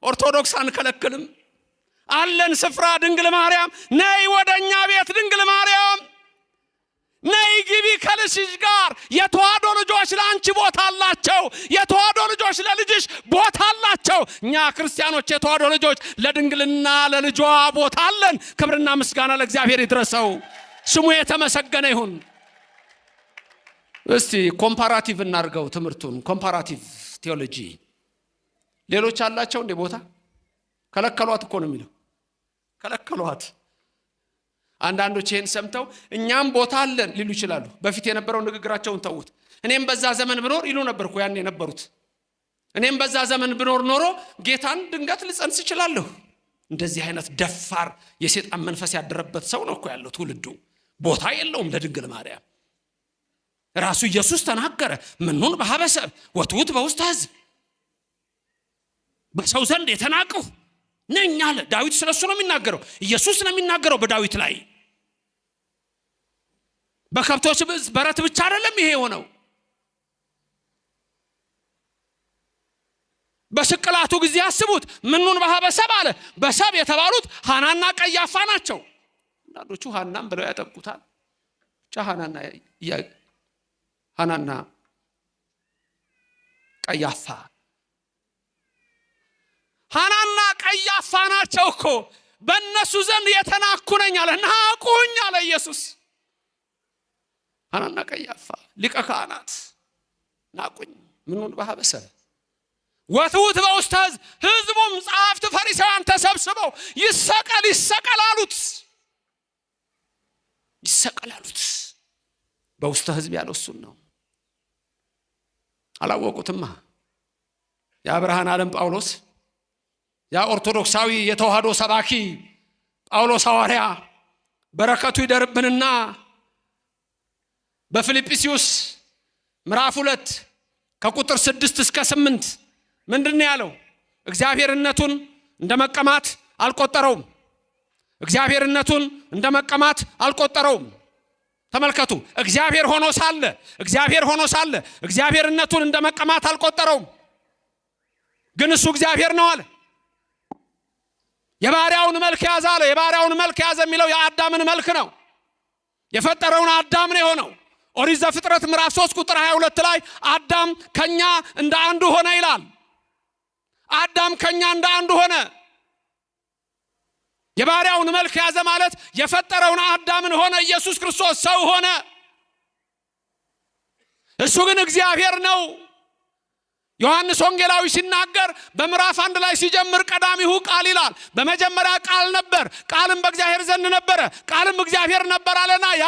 ኦርቶዶክስ አንከለክልም። አለን ስፍራ። ድንግል ማርያም ነይ ወደኛ ቤት። ድንግል ማርያም ነይ ግቢ ከልጅሽ ጋር። የተዋሕዶ ልጆች ለአንቺ ቦታ አላቸው። የተዋሕዶ ልጆች ለልጅሽ ቦታ አላቸው። እኛ ክርስቲያኖች የተዋሕዶ ልጆች ለድንግልና ለልጇ ቦታ አለን። ክብርና ምስጋና ለእግዚአብሔር ይድረሰው። ስሙ የተመሰገነ ይሁን። እስቲ ኮምፓራቲቭ እናርገው ትምህርቱን። ኮምፓራቲቭ ቴዎሎጂ ሌሎች አላቸው እንደ ቦታ ከለከሏት እኮ ነው የሚለው። ከለከሏት። አንዳንዶች ይሄን ሰምተው እኛም ቦታ አለን ሊሉ ይችላሉ። በፊት የነበረው ንግግራቸውን ተውት። እኔም በዛ ዘመን ብኖር ይሉ ነበርኩ ያን የነበሩት። እኔም በዛ ዘመን ብኖር ኖሮ ጌታን ድንገት ልጸንስ እችላለሁ። እንደዚህ አይነት ደፋር የሰይጣን መንፈስ ያደረበት ሰው ነው እኮ ያለው ትውልዱ። ቦታ የለውም ለድንግል ማርያም። ራሱ ኢየሱስ ተናገረ። ምኑን በሀበሰብ ወትውት በውስተ ሕዝብ በሰው ዘንድ የተናቅሁ ነኝ አለ። ዳዊት ስለሱ ነው የሚናገረው። ኢየሱስ ነው የሚናገረው በዳዊት ላይ። በከብቶች በረት ብቻ አይደለም ይሄ ሆነው። በስቅላቱ ጊዜ ያስቡት። ምኑን በሀበሰብ አለ። በሰብ የተባሉት ሐናና ቀያፋ ናቸው። አንዳንዶቹ ሐናም ብለው ያጠቁታል። ብቻ ሐናና ሐናና ቀያፋ። ሐናና ቀያፋ ናቸው እኮ በእነሱ ዘንድ የተናኩ ነኝ አለ። ናቁኝ አለ ኢየሱስ። ሐናና ቀያፋ ሊቀ ካህናት ናቁኝ። ምኑን በሀበሰ ወትውት በውስተ ሕዝብ፣ ሕዝቡም ጸሐፍት ፈሪሳውያን ተሰብስበው ይሰቀል ይሰቀል አሉት። ይሰቀል አሉት። በውስተ ሕዝብ ያለው እሱን ነው። አላወቁትማ። ያ ብርሃነ ዓለም ጳውሎስ፣ ያ ኦርቶዶክሳዊ የተዋህዶ ሰባኪ ጳውሎስ ሐዋርያ በረከቱ ይደርብንና በፊልጵስዩስ ምዕራፍ 2 ከቁጥር 6 እስከ 8 ምንድነው ያለው? እግዚአብሔርነቱን እንደመቀማት አልቆጠረውም። እግዚአብሔርነቱን እንደመቀማት አልቆጠረውም። ተመልከቱ። እግዚአብሔር ሆኖ ሳለ እግዚአብሔርነቱን እንደመቀማት አልቆጠረውም። ግን እሱ እግዚአብሔር ነው አለ። የባሪያውን መልክ ያዘ አለ። የባሪያውን መልክ ያዘ የሚለው የአዳምን መልክ ነው። የፈጠረውን አዳም ነው የሆነው። ኦሪት ዘፍጥረት ምዕራፍ 3 ቁጥር 22 ላይ አዳም ከኛ እንደ አንዱ ሆነ ይላል። አዳም ከኛ እንደ አንዱ ሆነ። የባሪያውን መልክ ያዘ ማለት የፈጠረውን አዳምን ሆነ። ኢየሱስ ክርስቶስ ሰው ሆነ። እሱ ግን እግዚአብሔር ነው። ዮሐንስ ወንጌላዊ ሲናገር በምዕራፍ 1 ላይ ሲጀምር ቀዳሚሁ ቃል ይላል። በመጀመሪያ ቃል ነበር፣ ቃልም በእግዚአብሔር ዘንድ ነበረ፣ ቃልም እግዚአብሔር ነበር አለና ያ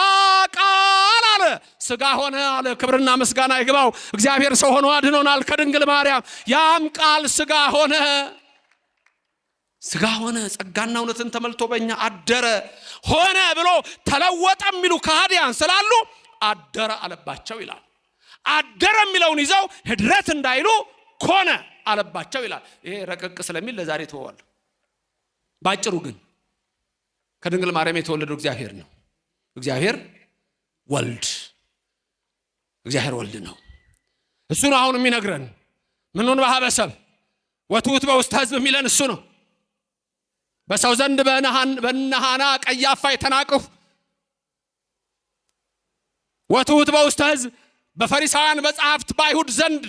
ቃል አለ ሥጋ ሆነ አለ። ክብርና ምስጋና ይግባው። እግዚአብሔር ሰው ሆኖ አድኖናል ከድንግል ማርያም። ያም ቃል ሥጋ ሆነ። ሥጋ ሆነ፣ ጸጋና እውነትን ተመልቶ በእኛ አደረ። ሆነ ብሎ ተለወጠ የሚሉ ከሃዲያን ስላሉ አደረ አለባቸው ይላል። አደረ የሚለውን ይዘው ህድረት እንዳይሉ ኮነ አለባቸው ይላል። ይሄ ረቀቅ ስለሚል ለዛሬ ተወዋል። ባጭሩ ግን ከድንግል ማርያም የተወለደው እግዚአብሔር ነው። እግዚአብሔር ወልድ ነው። እሱ ነው አሁን የሚነግረን። ምኑን በሀበሰብ ወትውት በውስተ ሕዝብ የሚለን እሱ ነው። በሰው ዘንድ በነሃና ቀያፋ የተናቅሁ፣ ወትውት በውስተ ሕዝብ በፈሪሳውያን በጸሐፍት በአይሁድ ዘንድ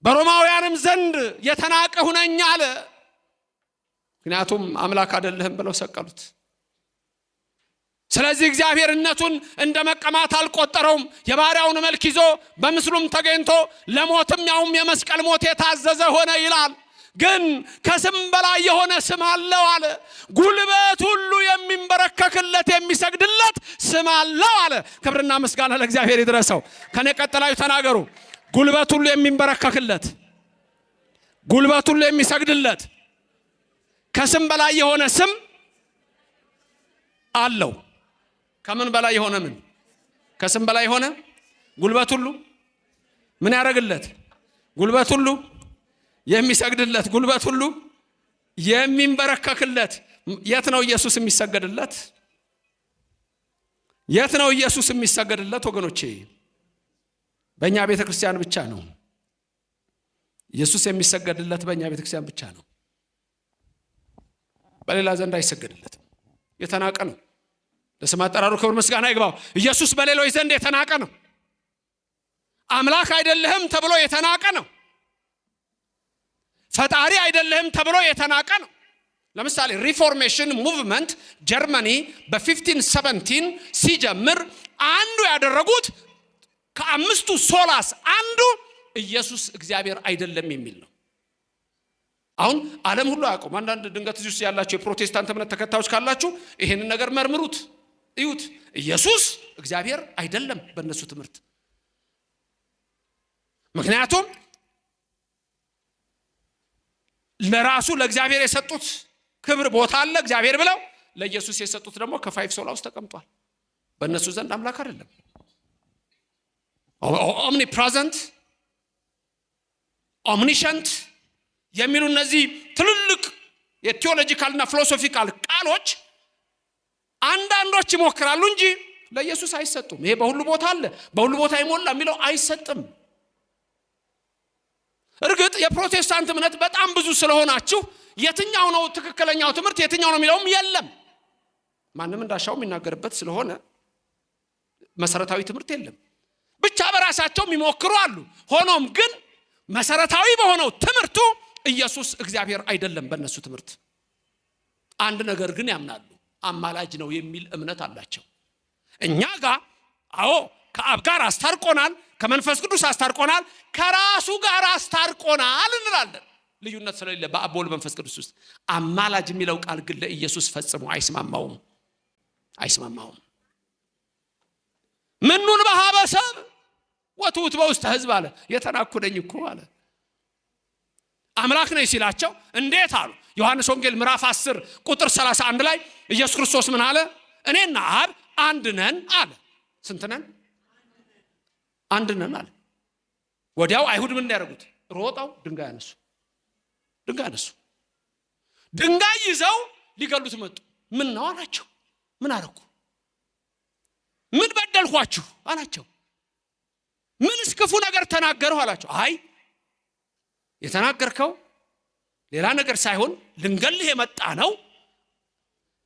በሮማውያንም ዘንድ የተናቅሁ ነኝ አለ። ምክንያቱም አምላክ አይደለህም ብለው ሰቀሉት። ስለዚህ እግዚአብሔርነቱን እንደ መቀማት አልቆጠረውም። የባሪያውን መልክ ይዞ በምስሉም ተገኝቶ ለሞትም ያውም የመስቀል ሞት የታዘዘ ሆነ ይላል። ግን ከስም በላይ የሆነ ስም አለው አለ። ጉልበት ሁሉ የሚንበረከክለት የሚሰግድለት ስም አለው አለ። ክብርና ምስጋና ለእግዚአብሔር ይድረሰው። ከኔ ቀጥላዩ ተናገሩ። ጉልበት ሁሉ የሚንበረከክለት፣ ጉልበት ሁሉ የሚሰግድለት ከስም በላይ የሆነ ስም አለው። ከምን በላይ የሆነ ምን? ከስም በላይ የሆነ ጉልበት ሁሉ ምን ያደርግለት? ጉልበት ሁሉ የሚሰግድለት፣ ጉልበት ሁሉ የሚንበረከክለት። የት ነው ኢየሱስ የሚሰገድለት? የት ነው ኢየሱስ የሚሰገድለት? ወገኖቼ በእኛ ቤተ ክርስቲያን ብቻ ነው ኢየሱስ የሚሰገድለት። በእኛ ቤተ ክርስቲያን ብቻ ነው። በሌላ ዘንድ አይሰገድለትም። የተናቀ ነው። ለስም አጠራሩ ክብር ምስጋና ይግባው። ኢየሱስ በሌሎች ዘንድ የተናቀ ነው። አምላክ አይደለህም ተብሎ የተናቀ ነው። ፈጣሪ አይደለህም ተብሎ የተናቀ ነው። ለምሳሌ ሪፎርሜሽን ሙቭመንት ጀርመኒ በ1517 ሲጀምር አንዱ ያደረጉት ከአምስቱ ሶላስ አንዱ ኢየሱስ እግዚአብሔር አይደለም የሚል ነው። አሁን ዓለም ሁሉ ያውቀው። አንዳንድ ድንገት እዚህ ውስጥ ያላችሁ የፕሮቴስታንት እምነት ተከታዮች ካላችሁ ይሄንን ነገር መርምሩት፣ እዩት። ኢየሱስ እግዚአብሔር አይደለም በእነሱ ትምህርት። ምክንያቱም ለራሱ ለእግዚአብሔር የሰጡት ክብር ቦታ አለ እግዚአብሔር ብለው፣ ለኢየሱስ የሰጡት ደግሞ ከፋይቭ ሶላ ውስጥ ተቀምጧል። በእነሱ ዘንድ አምላክ አይደለም። ኦምኒ ፕሬዘንት፣ ኦምኒሸንት የሚሉ እነዚህ ትልልቅ የቴዎሎጂካልና ፊሎሶፊካል ቃሎች አንዳንዶች ይሞክራሉ እንጂ ለኢየሱስ አይሰጡም። ይሄ በሁሉ ቦታ አለ፣ በሁሉ ቦታ ይሞላ የሚለው አይሰጥም። እርግጥ የፕሮቴስታንት እምነት በጣም ብዙ ስለሆናችሁ የትኛው ነው ትክክለኛው ትምህርት የትኛው ነው የሚለውም የለም። ማንም እንዳሻው የሚናገርበት ስለሆነ መሰረታዊ ትምህርት የለም። ብቻ በራሳቸው የሚሞክሩ አሉ። ሆኖም ግን መሰረታዊ በሆነው ትምህርቱ ኢየሱስ እግዚአብሔር አይደለም። በእነሱ ትምህርት አንድ ነገር ግን ያምናሉ፣ አማላጅ ነው የሚል እምነት አላቸው። እኛ ጋር አዎ ከአብ ጋር አስታርቆናል፣ ከመንፈስ ቅዱስ አስታርቆናል፣ ከራሱ ጋር አስታርቆናል እንላለን። ልዩነት ስለሌለ በአብ ወልድ መንፈስ ቅዱስ ውስጥ አማላጅ የሚለው ቃል ግን ለኢየሱስ ፈጽሞ አይስማማውም። ምኑን በሀበሰብ ወትውት በውስተ ሕዝብ አለ። የተናኩደኝ እኮ አለ አምላክ ነኝ ሲላቸው እንዴት አሉ። ዮሐንስ ወንጌል ምዕራፍ 10 ቁጥር 31 ላይ ኢየሱስ ክርስቶስ ምን አለ? እኔና አብ አንድ ነን አለ። ስንት ነን? አንድ ነን አለ። ወዲያው አይሁድ ምን ያደርጉት? ሮጠው ድንጋይ አነሱ። ድንጋይ ይዘው ሊገሉት መጡ። ምን ነው አላቸው። ምን አረኩ? ምን በደልኳችሁ አላቸው። ምንስ ክፉ ነገር ተናገርሁ አላቸው። አይ የተናገርከው ሌላ ነገር ሳይሆን ልንገልህ የመጣ ነው፣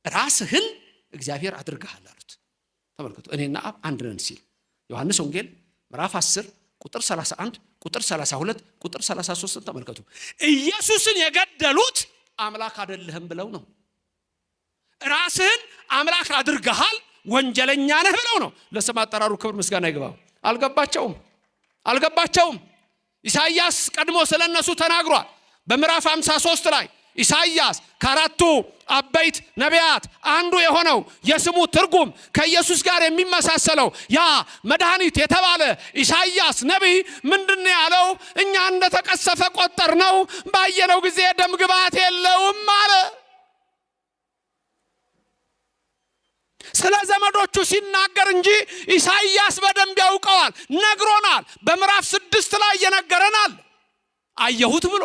ራስህን እግዚአብሔር አድርገሃል አሉት። ተመልከቱ፣ እኔና አብ አንድ ነን ሲል ዮሐንስ ወንጌል ምዕራፍ 10 ቁጥር 31 ቁጥር 32 ቁጥር 33 ተመልከቱ። ኢየሱስን የገደሉት አምላክ አይደለህም ብለው ነው። ራስህን አምላክ አድርገሃል፣ ወንጀለኛ ነህ ብለው ነው። ለስም አጠራሩ ክብር ምስጋና ይግባው። አልገባቸውም። ኢሳይያስ ቀድሞ ስለነሱ ተናግሯል። በምዕራፍ 53 ላይ ኢሳይያስ ከአራቱ አበይት ነቢያት አንዱ የሆነው የስሙ ትርጉም ከኢየሱስ ጋር የሚመሳሰለው ያ መድኃኒት የተባለ ኢሳይያስ ነቢይ ምንድነው ያለው? እኛ እንደተቀሰፈ ቆጠር ነው፣ ባየነው ጊዜ ደም ግባት የለውም አለ። ስለ ዘመዶቹ ሲናገር እንጂ ኢሳይያስ በደንብ ያውቀዋል፣ ነግሮናል። በምዕራፍ 6 ላይ የነገረናል አየሁት ብሎ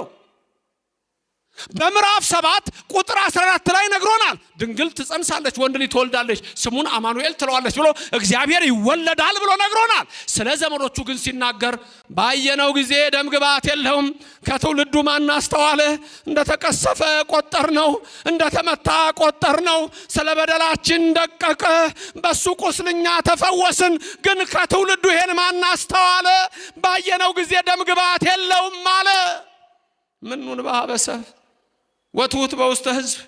በምዕራፍ 7 ቁጥር 14 ላይ ነግሮናል። ድንግል ትጸንሳለች፣ ወንድ ልጅ ትወልዳለች፣ ስሙን አማኑኤል ትለዋለች ብሎ እግዚአብሔር ይወለዳል ብሎ ነግሮናል። ስለ ዘመዶቹ ግን ሲናገር ባየነው ጊዜ ደም ግባት የለውም፣ ከትውልዱ ማን አስተዋለ? እንደተቀሰፈ ቆጠር ነው፣ እንደተመታ ቆጠር ነው፣ ስለ በደላችን ደቀቀ፣ በሱ ቁስልኛ ተፈወስን። ግን ከትውልዱ ይሄን ማን አስተዋለ? ባየነው ጊዜ ደም ግባት የለውም አለ። ምኑን በሀበሰብ ወትውት በውስተ ሕዝብ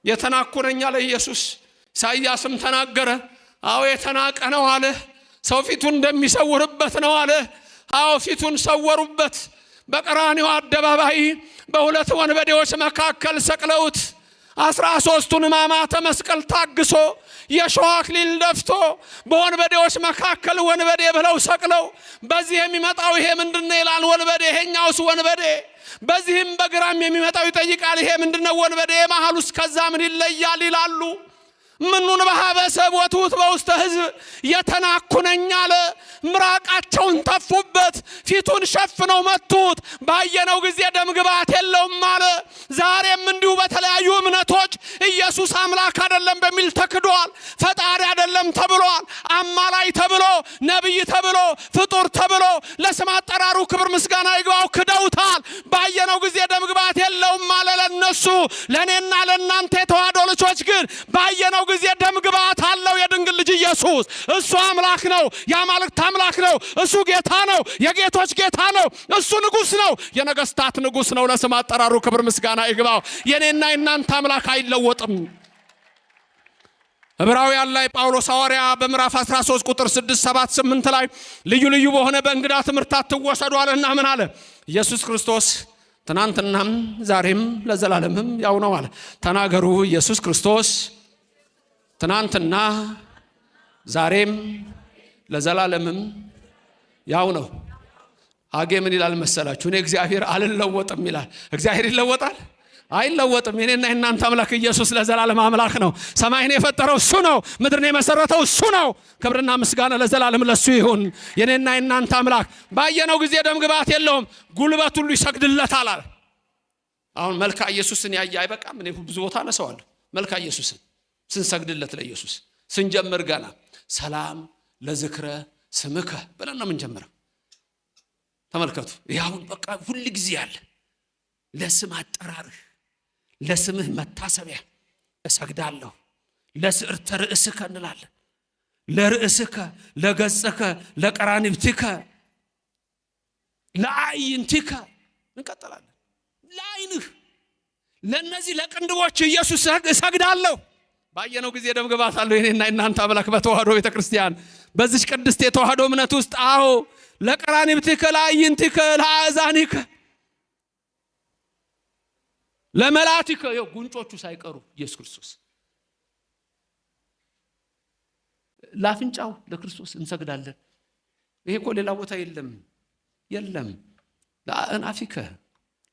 የተናኩነኛ ለኢየሱስ። ኢሳይያስም ተናገረ። አዎ የተናቀ ነው አለ። ሰው ፊቱን እንደሚሰውርበት ነው አለ። አዎ ፊቱን ሰወሩበት። በቀራንዮ አደባባይ በሁለት ወንበዴዎች መካከል ሰቅለውት 13ቱን ሕማማተ መስቀል ታግሶ የሾህ አክሊል ደፍቶ በወንበዴዎች መካከል ወንበዴ ብለው ሰቅለው በዚህ የሚመጣው ይሄ ምንድነው ይላል ወንበዴ፣ ይሄኛውስ ወንበዴ። በዚህም በግራም የሚመጣው ይጠይቃል ይሄ ምንድነው ወንበዴ፣ መሐሉስ ከዛ ምን ይለያል ይላሉ። ምኑን በሀበሰብ ወትውት በውስተ ሕዝብ የተናኩነኝ አለ። ምራቃቸውን ተፉበት፣ ፊቱን ሸፍነው መቱት። ባየነው ጊዜ ደም ግባት የለውም አለ። ዛሬም እንዲሁ በተለያዩ እምነቶች ኢየሱስ አምላክ አይደለም በሚል ተክዷል። ፈጣሪ አይደለም ተብሏል። አማላይ ተብሎ፣ ነብይ ተብሎ፣ ፍጡር ተብሎ ለስም አጠራሩ ክብር ምስጋና ይግባው ክደውታል። ባየነው ጊዜ ደም ግባት የለውም አለ ለነሱ። ለኔና ለናንተ የተዋህዶ ልጆች ግን ባየነው ጊዜ ደም ግባት አለው። የድንግል ልጅ ኢየሱስ እሱ አምላክ ነው፣ የአማልክት አምላክ ነው። እሱ ጌታ ነው፣ የጌቶች ጌታ ነው። እሱ ንጉስ ነው፣ የነገስታት ንጉስ ነው። ለስም አጠራሩ ክብር ምስጋና ይግባው። የኔና የናንተ አምላክ አይለወጥም። ዕብራውያን ላይ ጳውሎስ ሐዋርያ በምዕራፍ 13 ቁጥር 6 7 8 ላይ ልዩ ልዩ በሆነ በእንግዳ ትምህርት አትወሰዱ አለና ምን አለ? ኢየሱስ ክርስቶስ ትናንትናም ዛሬም ለዘላለምም ያው ነው አለ። ተናገሩ። ኢየሱስ ክርስቶስ ትናንትና ዛሬም ለዘላለምም ያው ነው። አጌ ምን ይላል መሰላችሁ? እኔ እግዚአብሔር አልለወጥም ይላል። እግዚአብሔር ይለወጣል? አይለወጥም። የኔና የናንተ አምላክ ኢየሱስ ለዘላለም አምላክ ነው። ሰማይን የፈጠረው እሱ ነው፣ ምድርን የመሰረተው እሱ ነው። ክብርና ምስጋና ለዘላለም ለሱ ይሁን። የኔና የናንተ አምላክ ባየነው ጊዜ ደም ግባት የለውም፣ ጉልበት ሁሉ ይሰግድለታል አለ። አሁን መልካ ኢየሱስን ያየ አይበቃም? እኔ ብዙ ቦታ አነሳዋለሁ። መልካ ኢየሱስን ስንሰግድለት ለኢየሱስ ስንጀምር ገና ሰላም ለዝክረ ስምከ ብለን ነው የምንጀምረው። ተመልከቱ። ይሁን በቃ ሁሉ ጊዜ ያለ ለስም አጠራርህ ለስምህ መታሰቢያ እሰግዳለሁ፣ ለስዕርተ ርእስከ እንላለን። ለርእስከ ለገጽከ ለቀራንብትከ ለአይንትከ እንቀጥላለን። ለአይንህ ለነዚህ ለቅንድቦች ኢየሱስ እሰግዳለሁ። ባየነው ጊዜ ደም ግባት አለው የኔና እናንተ አምላክ በተዋህዶ ቤተክርስቲያን በዚህ ቅድስት የተዋህዶ እምነት ውስጥ አዎ ለቀራንብትከ ለአይንትከ ለአዛኒከ ለመላእክትከ ጉንጮቹ ሳይቀሩ ኢየሱስ ክርስቶስ ላፍንጫው ለክርስቶስ እንሰግዳለን። ይሄ እኮ ሌላ ቦታ የለም። ለአናፊከ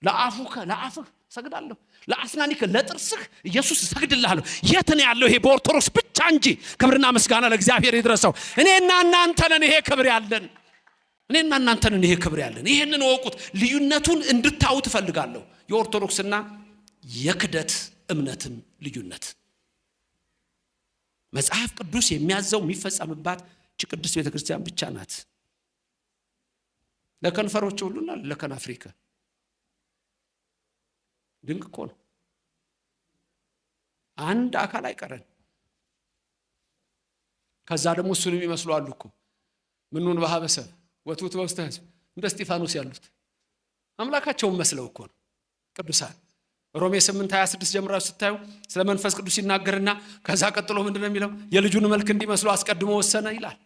ለአፉከ ለአፍህ ሰግዳለሁ። ለአስናኒከ ለጥርስህ ኢየሱስ ሰግድልሃለሁ። የት ነው ያለው? ይሄ በኦርቶዶክስ ብቻ እንጂ። ክብርና ምስጋና ለእግዚአብሔር ይድረሰው። እኔና እናንተ ነን ይሄ ክብር ያለን። እኔና እናንተ ነን ይሄ ክብር ያለን። ይሄንን ወቁት። ልዩነቱን እንድታዩ ትፈልጋለሁ። የኦርቶዶክስና የክደት እምነትን ልዩነት መጽሐፍ ቅዱስ የሚያዘው የሚፈጸምባት ቅድስት ቤተክርስቲያን ብቻ ናት። ለከንፈሮች ሁሉና ለከናፍሪካ ድንቅ እኮ ነው። አንድ አካል አይቀረን። ከዛ ደግሞ እሱንም ይመስሉ አሉ እኮ ምኑን በሐበሰብ ወቱት በውስተ ሕዝብ እንደ እስጢፋኖስ ያሉት አምላካቸውን መስለው እኮ ነው ቅዱሳን። ሮሜ 8:26 ጀምራችሁ ስታዩ ስለ መንፈስ ቅዱስ ይናገርና ከዛ ቀጥሎ ምንድነው የሚለው? የልጁን መልክ እንዲመስሉ አስቀድሞ ወሰነ ይላል።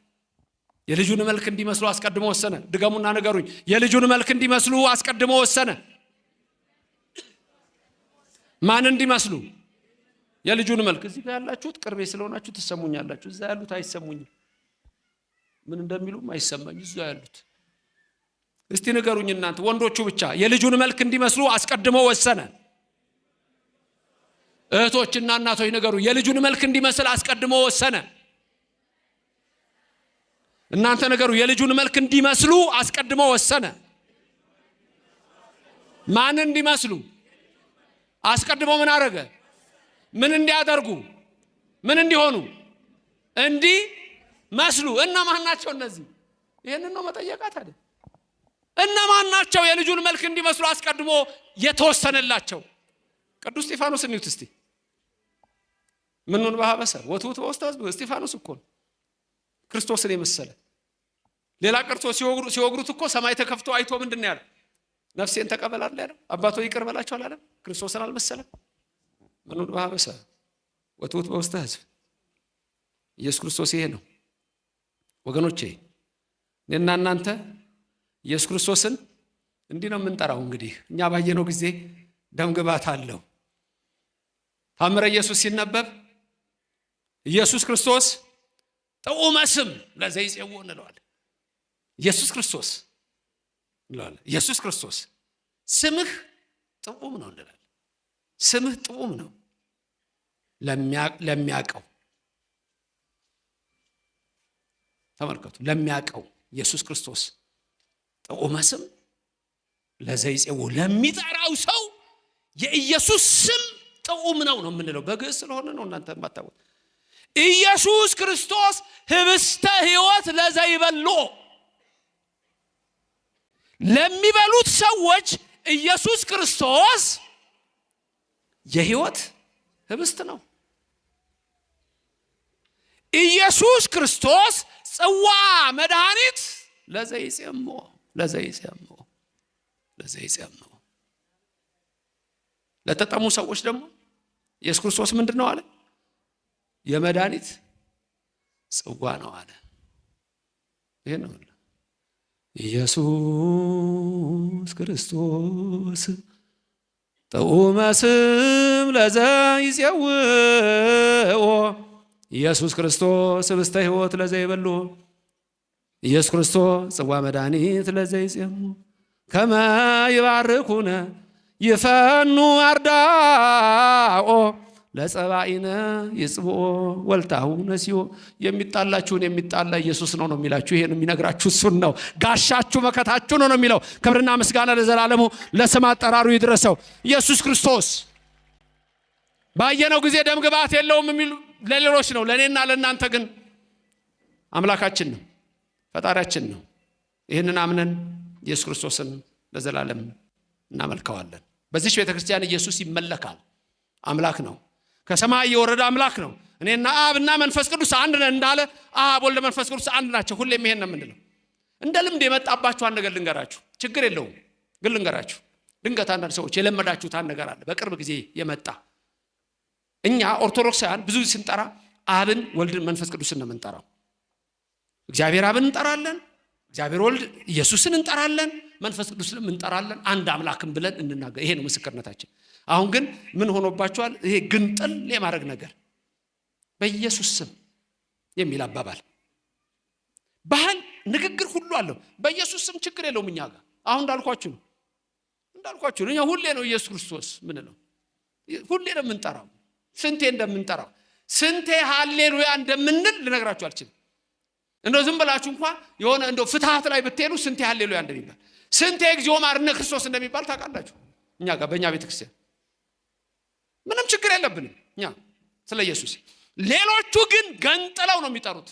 የልጁን መልክ እንዲመስሉ አስቀድሞ ወሰነ። ድገሙና ንገሩኝ። የልጁን መልክ እንዲመስሉ አስቀድሞ ወሰነ። ማን እንዲመስሉ? የልጁን መልክ። እዚህ ጋር ያላችሁት ቅርቤ ስለሆናችሁ ትሰሙኛላችሁ። እዛ ያሉት አይሰሙኝም። ምን እንደሚሉም አይሰማኝ። እዛ ያሉት እስቲ ንገሩኝ እናንተ ወንዶቹ ብቻ። የልጁን መልክ እንዲመስሉ አስቀድሞ ወሰነ። እህቶችና እናቶች ንገሩ። የልጁን መልክ እንዲመስል አስቀድሞ ወሰነ። እናንተ ንገሩ። የልጁን መልክ እንዲመስሉ አስቀድሞ ወሰነ። ማን እንዲመስሉ? አስቀድሞ ምን አደረገ? ምን እንዲያደርጉ? ምን እንዲሆኑ? እንዲመስሉ። እነማን ናቸው እነዚህ? ይሄንን ነው መጠየቃት አይደል? እነማን ናቸው የልጁን መልክ እንዲመስሉ አስቀድሞ የተወሰነላቸው? ቅዱስ እስጢፋኖስ እንዩት እስቲ። ምኑን በሐበሰ ወቱት በውስተ ሕዝብ እስጢፋኖስ እኮ ነው ክርስቶስን የመሰለ። ሌላ ቀርቶ ሲወግሩት እኮ ሰማይ ተከፍቶ አይቶ ምንድነው ያለው? ነፍሴን ተቀበል አይደል? አባቶ ይቅር በላቸው አላለም? ክርስቶስን አልመሰለም? ምኑን በሐበሰ ወቱት በውስተ ሕዝብ። ኢየሱስ ክርስቶስ ይሄ ነው ወገኖቼ። እኔና እናንተ ኢየሱስ ክርስቶስን እንዲህ ነው የምንጠራው። እንግዲህ እኛ ባየነው ጊዜ ደም ግባት አለው። ታምረ ኢየሱስ ሲነበብ ኢየሱስ ክርስቶስ ጥዑመ ስም ለዘይጼው እንለዋለን። ኢየሱስ ክርስቶስ እንለዋለን። ኢየሱስ ክርስቶስ ስምህ ጥዑም ነው እንላለን። ስምህ ጥዑም ነው ለሚያቀው። ተመልከቱ፣ ለሚያቀው ኢየሱስ ክርስቶስ ጥዑመ ስም ለዘይጼው ለሚጠራው ሰው የኢየሱስ ስም ጥዑም ነው የምንለው። በግዕዝ ስለሆነ ነው እናንተ ማታውቁት። ኢየሱስ ክርስቶስ ህብስተ ሕይወት ለዘይበሉ ለሚበሉት ሰዎች ኢየሱስ ክርስቶስ የሕይወት ህብስት ነው። ኢየሱስ ክርስቶስ ጽዋ መድኃኒት ለዘይጼምዎ ለተጠሙ ሰዎች ደግሞ ኢየሱስ ክርስቶስ ምንድነው አለ? የመድኃኒት ጽዋ ነው አለ። ይሄ ነው ኢየሱስ ክርስቶስ ጥዑመ ስም ለዘይጼውኦ ኢየሱስ ክርስቶስ ህብስተ ሕይወት ለዘይበሉ ኢየሱስ ክርስቶስ ጽዋ መድኃኒት ለዘይጼምዎ ከመ ይባርኩነ ይፈኑ አርዳኦ ለጸባኢነ ይጽብኦ ወልታሁ ነሲዮ። የሚጣላችሁን የሚጣላ ኢየሱስ ነው የሚላችሁ። ይሄን የሚነግራችሁ እሱን ነው። ጋሻችሁ መከታችሁ ነው የሚለው። ክብርና ምስጋና ለዘላለሙ ለስም አጠራሩ ይድረሰው። ኢየሱስ ክርስቶስ ባየነው ጊዜ ደም ግባት የለውም የሚሉ ለሌሎች ነው። ለኔና ለእናንተ ግን አምላካችን ነው፣ ፈጣሪያችን ነው። ይሄንን አምነን ኢየሱስ ክርስቶስን ለዘላለም እናመልከዋለን። በዚህ ቤተክርስቲያን ኢየሱስ ይመለካል። አምላክ ነው። ከሰማይ የወረደ አምላክ ነው። እኔና አብና መንፈስ ቅዱስ አንድ ነን እንዳለ አብ ወልድ መንፈስ ቅዱስ አንድ ናቸው። ሁሌም ይሄን ነው የምንለው። እንደ ልምድ የመጣባችሁ አንድ ነገር ልንገራችሁ፣ ችግር የለውም ግን ልንገራችሁ። ድንገት አንዳንድ ሰዎች የለመዳችሁት አንድ ነገር አለ በቅርብ ጊዜ የመጣ። እኛ ኦርቶዶክሳውያን ብዙ ስንጠራ አብን ወልድን መንፈስ ቅዱስን ነው የምንጠራው። እግዚአብሔር አብን እንጠራለን፣ እግዚአብሔር ወልድ ኢየሱስን እንጠራለን፣ መንፈስ ቅዱስንም እንጠራለን፣ አንድ አምላክም ብለን እንናገር። ይሄ ነው ምስክርነታችን። አሁን ግን ምን ሆኖባችኋል? ይሄ ግንጥል የማድረግ ነገር በኢየሱስ ስም የሚል አባባል ባህል ንግግር ሁሉ አለው። በኢየሱስ ስም ችግር የለውም እኛ ጋር። አሁን እንዳልኳችሁ ነው እኛ ሁሌ ነው ኢየሱስ ክርስቶስ ምን ነው ሁሌ ነው የምንጠራው። ስንቴ እንደምንጠራው ስንቴ ሃሌሉያ እንደምንል ልነግራችሁ አልችልም። እንደው ዝም ብላችሁ እንኳን የሆነ እንደው ፍትሃት ላይ ብትሄዱ ስንቴ ሃሌሉያ እንደሚባል ስንቴ እግዚኦ ማርነ ክርስቶስ እንደሚባል ታውቃላችሁ። እኛ ጋር በእኛ ቤተክርስቲያን ምንም ችግር የለብንም እኛ ስለ ኢየሱስ። ሌሎቹ ግን ገንጥለው ነው የሚጠሩት።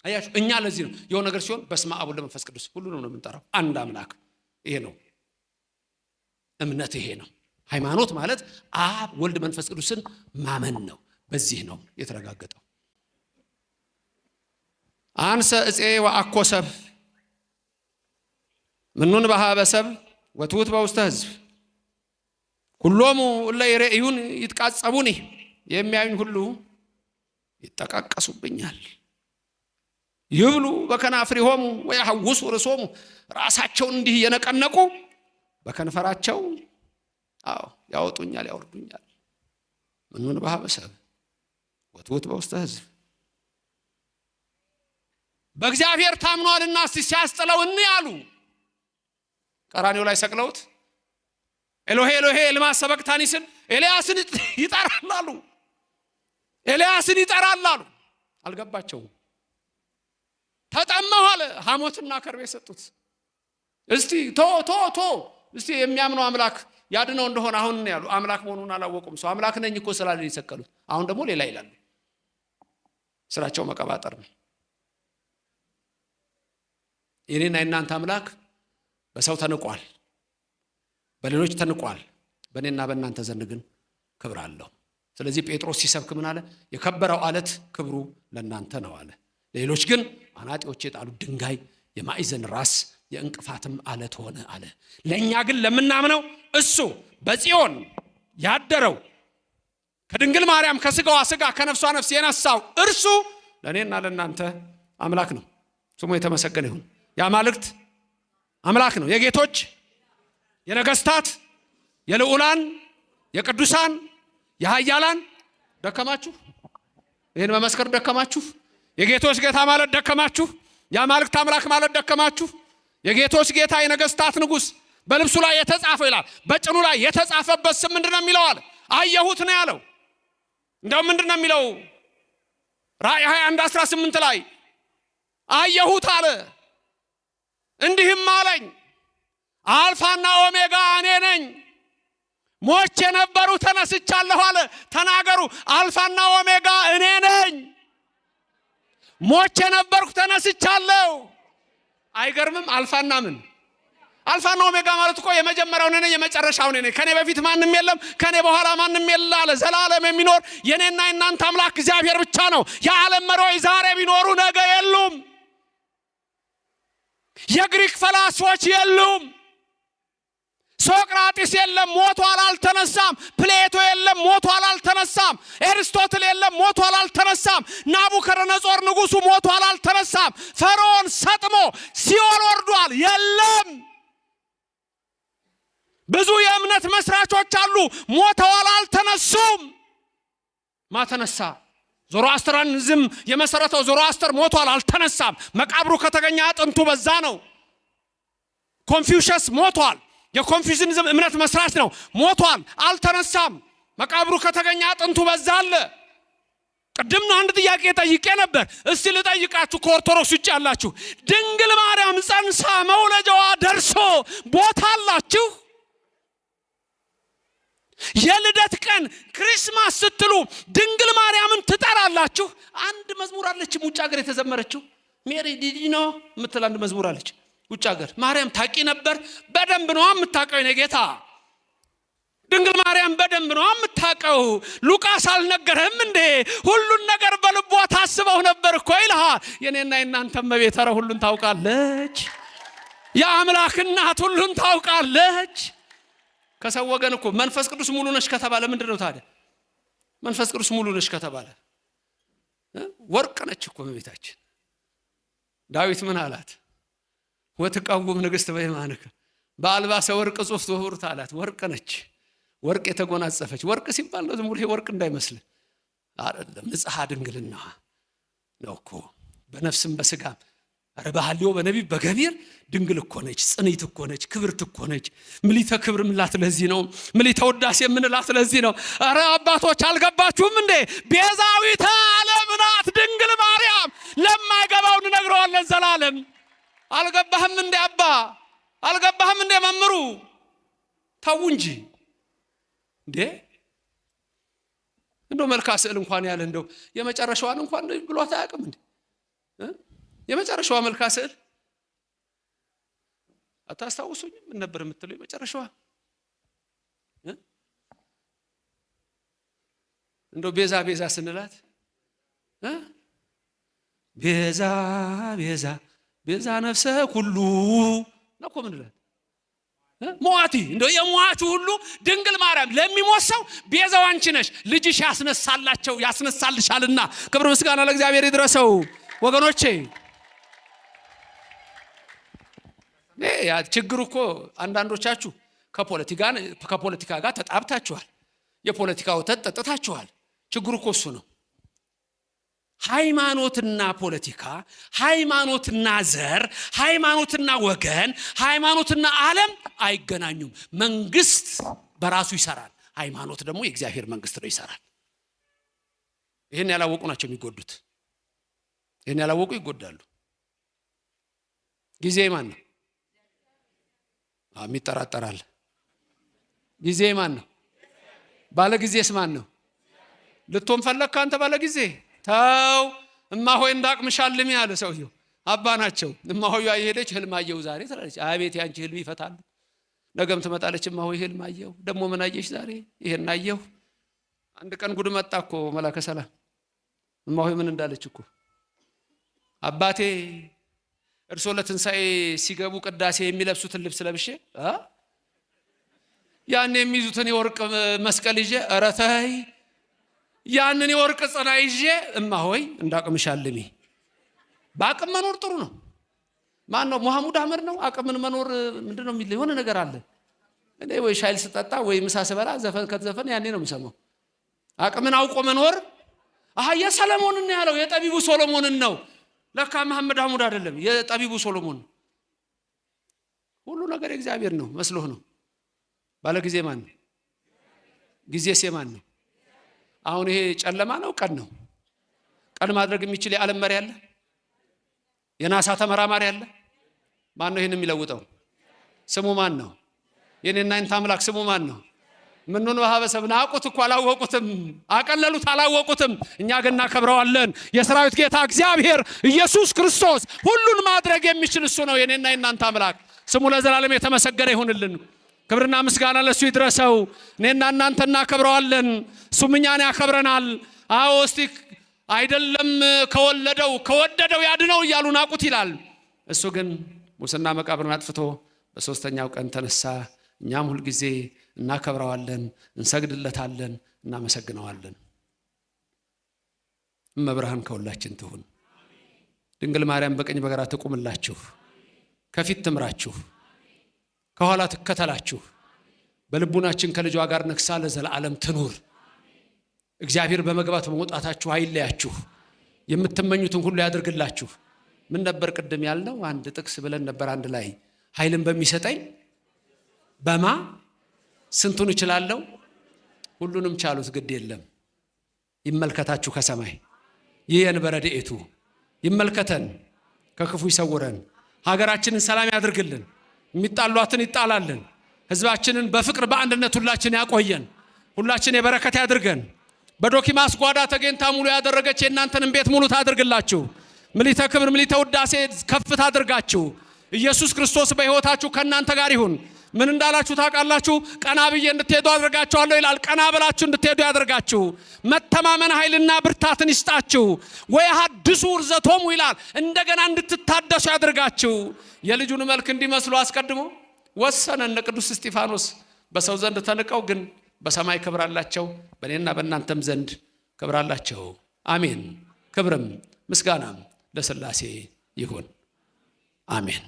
አያችሁ፣ እኛ ለዚህ ነው የሆነ ነገር ሲሆን በስመ አብ ወወልድ ወመንፈስ ቅዱስ ሁሉንም ነው የምንጠራው። አንድ አምላክ። ይሄ ነው እምነት፣ ይሄ ነው ሃይማኖት ማለት አብ ወልድ መንፈስ ቅዱስን ማመን ነው። በዚህ ነው የተረጋገጠው። አንሰ እፄ ወአኮሰብ ምኑን በሃበሰብ ወትውት በውስተ ህዝብ ሁሎሙ እለ ይሬዩን ይትቃጸቡኒ፣ የሚያዩኝ ሁሉ ይጠቃቀሱብኛል። ይብሉ በከናፍሪሆሙ ወያሐውሱ ርሶሙ፣ ራሳቸውን እንዲህ የነቀነቁ በከንፈራቸው ያወጡኛል ያወርዱኛል። ምኑን በሃበሰብ ወትውት በውስተ ህዝብ። በእግዚአብሔር ታምኗልና እስቲ ሲያስጥለው ያሉ ቀራንዮ ላይ ሰቅለውት ኤሎሄ ኤሎሄ ለማ ሰበቅታኒስን ኤልያስን ይጠራሉ። ኤልያስን ይጠራሉ። አልገባቸውም። ተጠማሁ አለ። ሐሞትና ከርቤ ሰጡት። እስቲ ቶ እስቲ የሚያምነው አምላክ ያድነው እንደሆነ አሁን ነው ያሉ። አምላክ መሆኑን አላወቁም። ሰው አምላክ ነኝ እኮ ስላለ ይሰቀሉት። አሁን ደግሞ ሌላ ይላሉ። ስራቸው መቀባጠር ነው። የኔና የናንተ አምላክ በሰው ተንቋል፣ በሌሎች ተንቋል። በእኔና በእናንተ ዘንድ ግን ክብር አለው። ስለዚህ ጴጥሮስ ሲሰብክ ምን አለ? የከበረው አለት ክብሩ ለእናንተ ነው አለ። ሌሎች ግን አናጢዎች የጣሉት ድንጋይ የማዕዘን ራስ የእንቅፋትም አለት ሆነ አለ። ለእኛ ግን ለምናምነው እሱ በጽዮን ያደረው ከድንግል ማርያም ከስጋዋ ስጋ ከነፍሷ ነፍስ የነሳው እርሱ ለእኔና ለእናንተ አምላክ ነው። ስሙ የተመሰገነ ይሁን። የአማልክት አምላክ ነው። የጌቶች የነገስታት የልዑላን የቅዱሳን የኃያላን ደከማችሁ? ይህን መመስከር ደከማችሁ? የጌቶች ጌታ ማለት ደከማችሁ? የአማልክት አምላክ ማለት ደከማችሁ? የጌቶች ጌታ የነገስታት ንጉስ በልብሱ ላይ የተጻፈው ይላል። በጭኑ ላይ የተጻፈበት ስም ምንድነው የሚለው አለ? አየሁት ነው ያለው። እንደው ምንድነው የሚለው? ራእይ 21:18 ላይ አየሁት አለ። እንዲህም አለኝ አልፋና ኦሜጋ እኔ ነኝ፣ ሞቼ ነበሩ ተነስቻለሁ አለ። ተናገሩ። አልፋና ኦሜጋ እኔ ነኝ፣ ሞቼ ነበርኩ ተነስቻለሁ። አይገርምም? አልፋና ምን? አልፋና ኦሜጋ ማለት እኮ የመጀመሪያው ነኝ የመጨረሻው ነኝ። ከኔ በፊት ማንም የለም፣ ከኔ በኋላ ማንም የለ አለ። ዘላለም የሚኖር የኔና የናንተ አምላክ እግዚአብሔር ብቻ ነው። የዓለም መሪዎች ዛሬ ቢኖሩ ነገ የሉም። የግሪክ ፈላስፎች የሉም። ሶቅራጢስ የለም፣ ሞቷል አልተነሳም። ፕሌቶ የለም፣ ሞቷል አልተነሳም። ኤርስቶትል የለም፣ ሞቷል አልተነሳም። ናቡከደነጾር ንጉሱ ሞቷል አልተነሳም። ፈርዖን ሰጥሞ ሲኦል ወርዷል፣ የለም። ብዙ የእምነት መስራቾች አሉ፣ ሞተዋል አልተነሱም። ማተነሳ? ዞሮአስትራኒዝም የመሰረተው ዞሮአስተር ሞቷል አልተነሳም። መቃብሩ ከተገኘ አጥንቱ በዛ ነው። ኮንፊውሸስ ሞቷል፣ የኮንፊውሽኒዝም እምነት መስራች ነው። ሞቷል አልተነሳም። መቃብሩ ከተገኘ አጥንቱ በዛ አለ። ቅድም አንድ ጥያቄ ጠይቄ ነበር። እስቲ ልጠይቃችሁ፣ ከኦርቶዶክስ ውጭ ያላችሁ፣ ድንግል ማርያም ጸንሳ መውለጃዋ ደርሶ ቦታ አላችሁ? የልደት ቀን ክሪስማስ ስትሉ ድንግል ማርያምን ትጠራላችሁ? አንድ መዝሙር አለች ውጭ ሀገር የተዘመረችው ሜሪ ዲዲኖ የምትል አንድ መዝሙር አለች ውጭ ሀገር። ማርያም ታቂ ነበር? በደንብ ነው የምታውቀው። የኔ ጌታ ድንግል ማርያም በደንብ ነው የምታውቀው። ሉቃስ አልነገረህም እንዴ? ሁሉን ነገር በልቧ ታስበው ነበር እኮ ይልሃል። የኔና የናንተ እመቤት ኧረ ሁሉን ታውቃለች። የአምላክ እናት ሁሉን ታውቃለች። ከሰው ወገን እኮ መንፈስ ቅዱስ ሙሉ ነሽ ከተባለ ምንድነው ታዲያ? መንፈስ ቅዱስ ሙሉ ነሽ ከተባለ ወርቅ ነች እኮ እመቤታችን። ዳዊት ምን አላት? ወትቀውም ንግሥት በየማንከ በአልባሰ ወርቅ ጽፍት ወህሩት አላት። ወርቅ ነች፣ ወርቅ የተጎናጸፈች። ወርቅ ሲባል ነው ዝም ብሎ ወርቅ እንዳይመስል አይደለም፣ ንጽሐ ድንግልና ነው እኮ በነፍስም በስጋም። አረ በሐልዮ በነቢብ በገቢር ድንግል እኮ ነች፣ ጽንዕት እኮ ነች፣ ክብርት እኮ ነች። ምሊተ ክብር ምላት ለዚህ ነው፣ ምሊተ ውዳሴ የምንላት ለዚህ ነው። አረ አባቶች አልገባችሁም እንዴ? ቤዛዊተ ዓለም ናት ድንግል ማርያም። ለማይገባው እንነግረዋለን ዘላለም። አልገባህም እንዴ አባ? አልገባህም እንዴ መምሩ? ተው እንጂ እንዴ! እንደው መልካ ስዕል እንኳን ያለ እንደው የመጨረሻዋን እንኳን ብሏት አያውቅም እንዴ? የመጨረሻዋ መልካ ስዕል አታስታውሱኝም? ምን ነበር የምትለው የመጨረሻዋ? እንደው ቤዛ ቤዛ ስንላት ቤዛ ቤዛ ቤዛ ነፍሰ ሁሉ ነው እኮ ምንላት ሞአቲ። እንደው የሞአቱ ሁሉ ድንግል ማርያም ለሚሞት ሰው ቤዛው አንቺ ነሽ። ልጅሽ ያስነሳልሻልና ክብር ምስጋና ለእግዚአብሔር ይድረሰው። ወገኖቼ ያ ችግሩ እኮ አንዳንዶቻችሁ ከፖለቲካ ጋር ተጣብታችኋል። የፖለቲካ ወተት ጠጥታችኋል። ችግሩ እኮ እሱ ነው። ሃይማኖትና ፖለቲካ፣ ሃይማኖትና ዘር፣ ሃይማኖትና ወገን፣ ሃይማኖትና ዓለም አይገናኙም። መንግስት በራሱ ይሰራል፣ ሃይማኖት ደግሞ የእግዚአብሔር መንግስት ነው ይሰራል። ይሄን ያላወቁ ናቸው የሚጎዱት። ይሄን ያላወቁ ይጎዳሉ። ጊዜ ማን ነው? የሚጠራጠራል። ጊዜ ማን ነው? ባለ ጊዜስ ማን ነው? ልትሆን ፈለግክ አንተ ባለ ጊዜ? ተው እማሆይ እንዳቅምሻልም ያለ ሰውየው አባ ናቸው። እማሆይ የሄደች ህልም አየሁ ዛሬ ትላለች። አቤት ያንቺ ህልም ይፈታል። ነገም ትመጣለች። እማሆይ ህልም አየሁ። ደግሞ ምን አየሽ ዛሬ? ይሄን አየሁ። አንድ ቀን ጉድ መጣ እኮ መላከ ሰላም። እማሆይ ምን እንዳለች እኮ አባቴ እርሶ ለትንሣኤ ሲገቡ ቅዳሴ የሚለብሱትን ልብስ ለብሼ ያን የሚይዙትን የወርቅ መስቀል ይዤ ኧረ ተይ ያንን የወርቅ ጽና ይዤ እማሆይ እንዳቅምሻልሚ። በአቅም መኖር ጥሩ ነው። ማን ነው? መሐሙድ አህመድ ነው። አቅምን መኖር ምንድነው የሚል የሆነ ነገር አለ። እኔ ወይ ሻይል ስጠጣ ወይ ምሳ ስበላ ዘፈን ከተዘፈን ያኔ ነው የምሰማው። አቅምን አውቆ መኖር የሰለሞንን ነው ያለው፣ የጠቢቡ ሶሎሞንን ነው። ለካ መሐመድ አህመድ አይደለም፣ የጠቢቡ ሶሎሞን። ሁሉ ነገር የእግዚአብሔር ነው መስሎህ ነው። ባለ ጊዜ ማን ነው? ጊዜስ የማን ነው? አሁን ይሄ ጨለማ ነው ቀን ነው? ቀን ማድረግ የሚችል የዓለም መሪ አለ? የናሳ ተመራማሪ አለ? ማን ነው ይሄን የሚለውጠው? ስሙ ማን ነው? የኔና እናንተ አምላክ ስሙ ማን ነው? ምኑን በሐበሰብና አቁት እኮ አላወቁትም፣ አቀለሉት አላወቁትም። እኛ ግን እናከብረዋለን። የሰራዊት ጌታ እግዚአብሔር ኢየሱስ ክርስቶስ ሁሉን ማድረግ የሚችል እሱ ነው። የኔና እናንተ አምላክ ስሙ ለዘላለም የተመሰገነ ይሁንልን። ክብርና ምስጋና ለሱ ይድረሰው። እኔና እናንተ እናከብረዋለን፣ እሱም እኛን ያከብረናል። አዎ እስቲ አይደለም ከወደደው ያድነው እያሉ ናቁት ይላል። እሱ ግን ሙስና መቃብርን አጥፍቶ በሶስተኛው ቀን ተነሳ። እኛም ሁል ጊዜ እናከብረዋለን፣ እንሰግድለታለን፣ እናመሰግነዋለን። እመብርሃን ከሁላችን ትሁን። ድንግል ማርያም በቀኝ በግራ ትቁምላችሁ፣ ከፊት ትምራችሁ፣ ከኋላ ትከተላችሁ። በልቡናችን ከልጇ ጋር ነግሳ ለዘላለም ትኑር። እግዚአብሔር በመግባት በመውጣታችሁ አይለያችሁ፣ የምትመኙትን ሁሉ ያድርግላችሁ። ምን ነበር ቅድም ያልነው? አንድ ጥቅስ ብለን ነበር አንድ ላይ ኃይልን በሚሰጠኝ በማ ስንቱን እችላለሁ? ሁሉንም ቻሉት። ግድ የለም ይመልከታችሁ ከሰማይ ይህ የንበረ ረድኤቱ ይመልከተን፣ ከክፉ ይሰውረን፣ ሀገራችንን ሰላም ያድርግልን፣ የሚጣሏትን ይጣላልን፣ ህዝባችንን በፍቅር በአንድነት ሁላችን ያቆየን፣ ሁላችን የበረከት ያድርገን። በዶኪማስ ጓዳ ተገኝታ ሙሉ ያደረገች የእናንተንም ቤት ሙሉ ታድርግላችሁ። ምሊተ ክብር ምሊተ ውዳሴ ከፍ ታድርጋችሁ። ኢየሱስ ክርስቶስ በሕይወታችሁ ከእናንተ ጋር ይሁን። ምን እንዳላችሁ ታውቃላችሁ? ቀና ብዬ እንድትሄዱ አድርጋችኋለሁ ይላል። ቀና ብላችሁ እንድትሄዱ ያድርጋችሁ። መተማመን ኃይልና ብርታትን ይስጣችሁ። ወይ ሐድሱ ርዘቶሙ ይላል። እንደገና እንድትታደሱ ያድርጋችሁ። የልጁን መልክ እንዲመስሉ አስቀድሞ ወሰነ። እነ ቅዱስ እስጢፋኖስ በሰው ዘንድ ተንቀው ግን በሰማይ ክብር አላቸው። በእኔና በእናንተም ዘንድ ክብር አላቸው። አሜን። ክብርም ምስጋናም ለሥላሴ ይሁን። አሜን።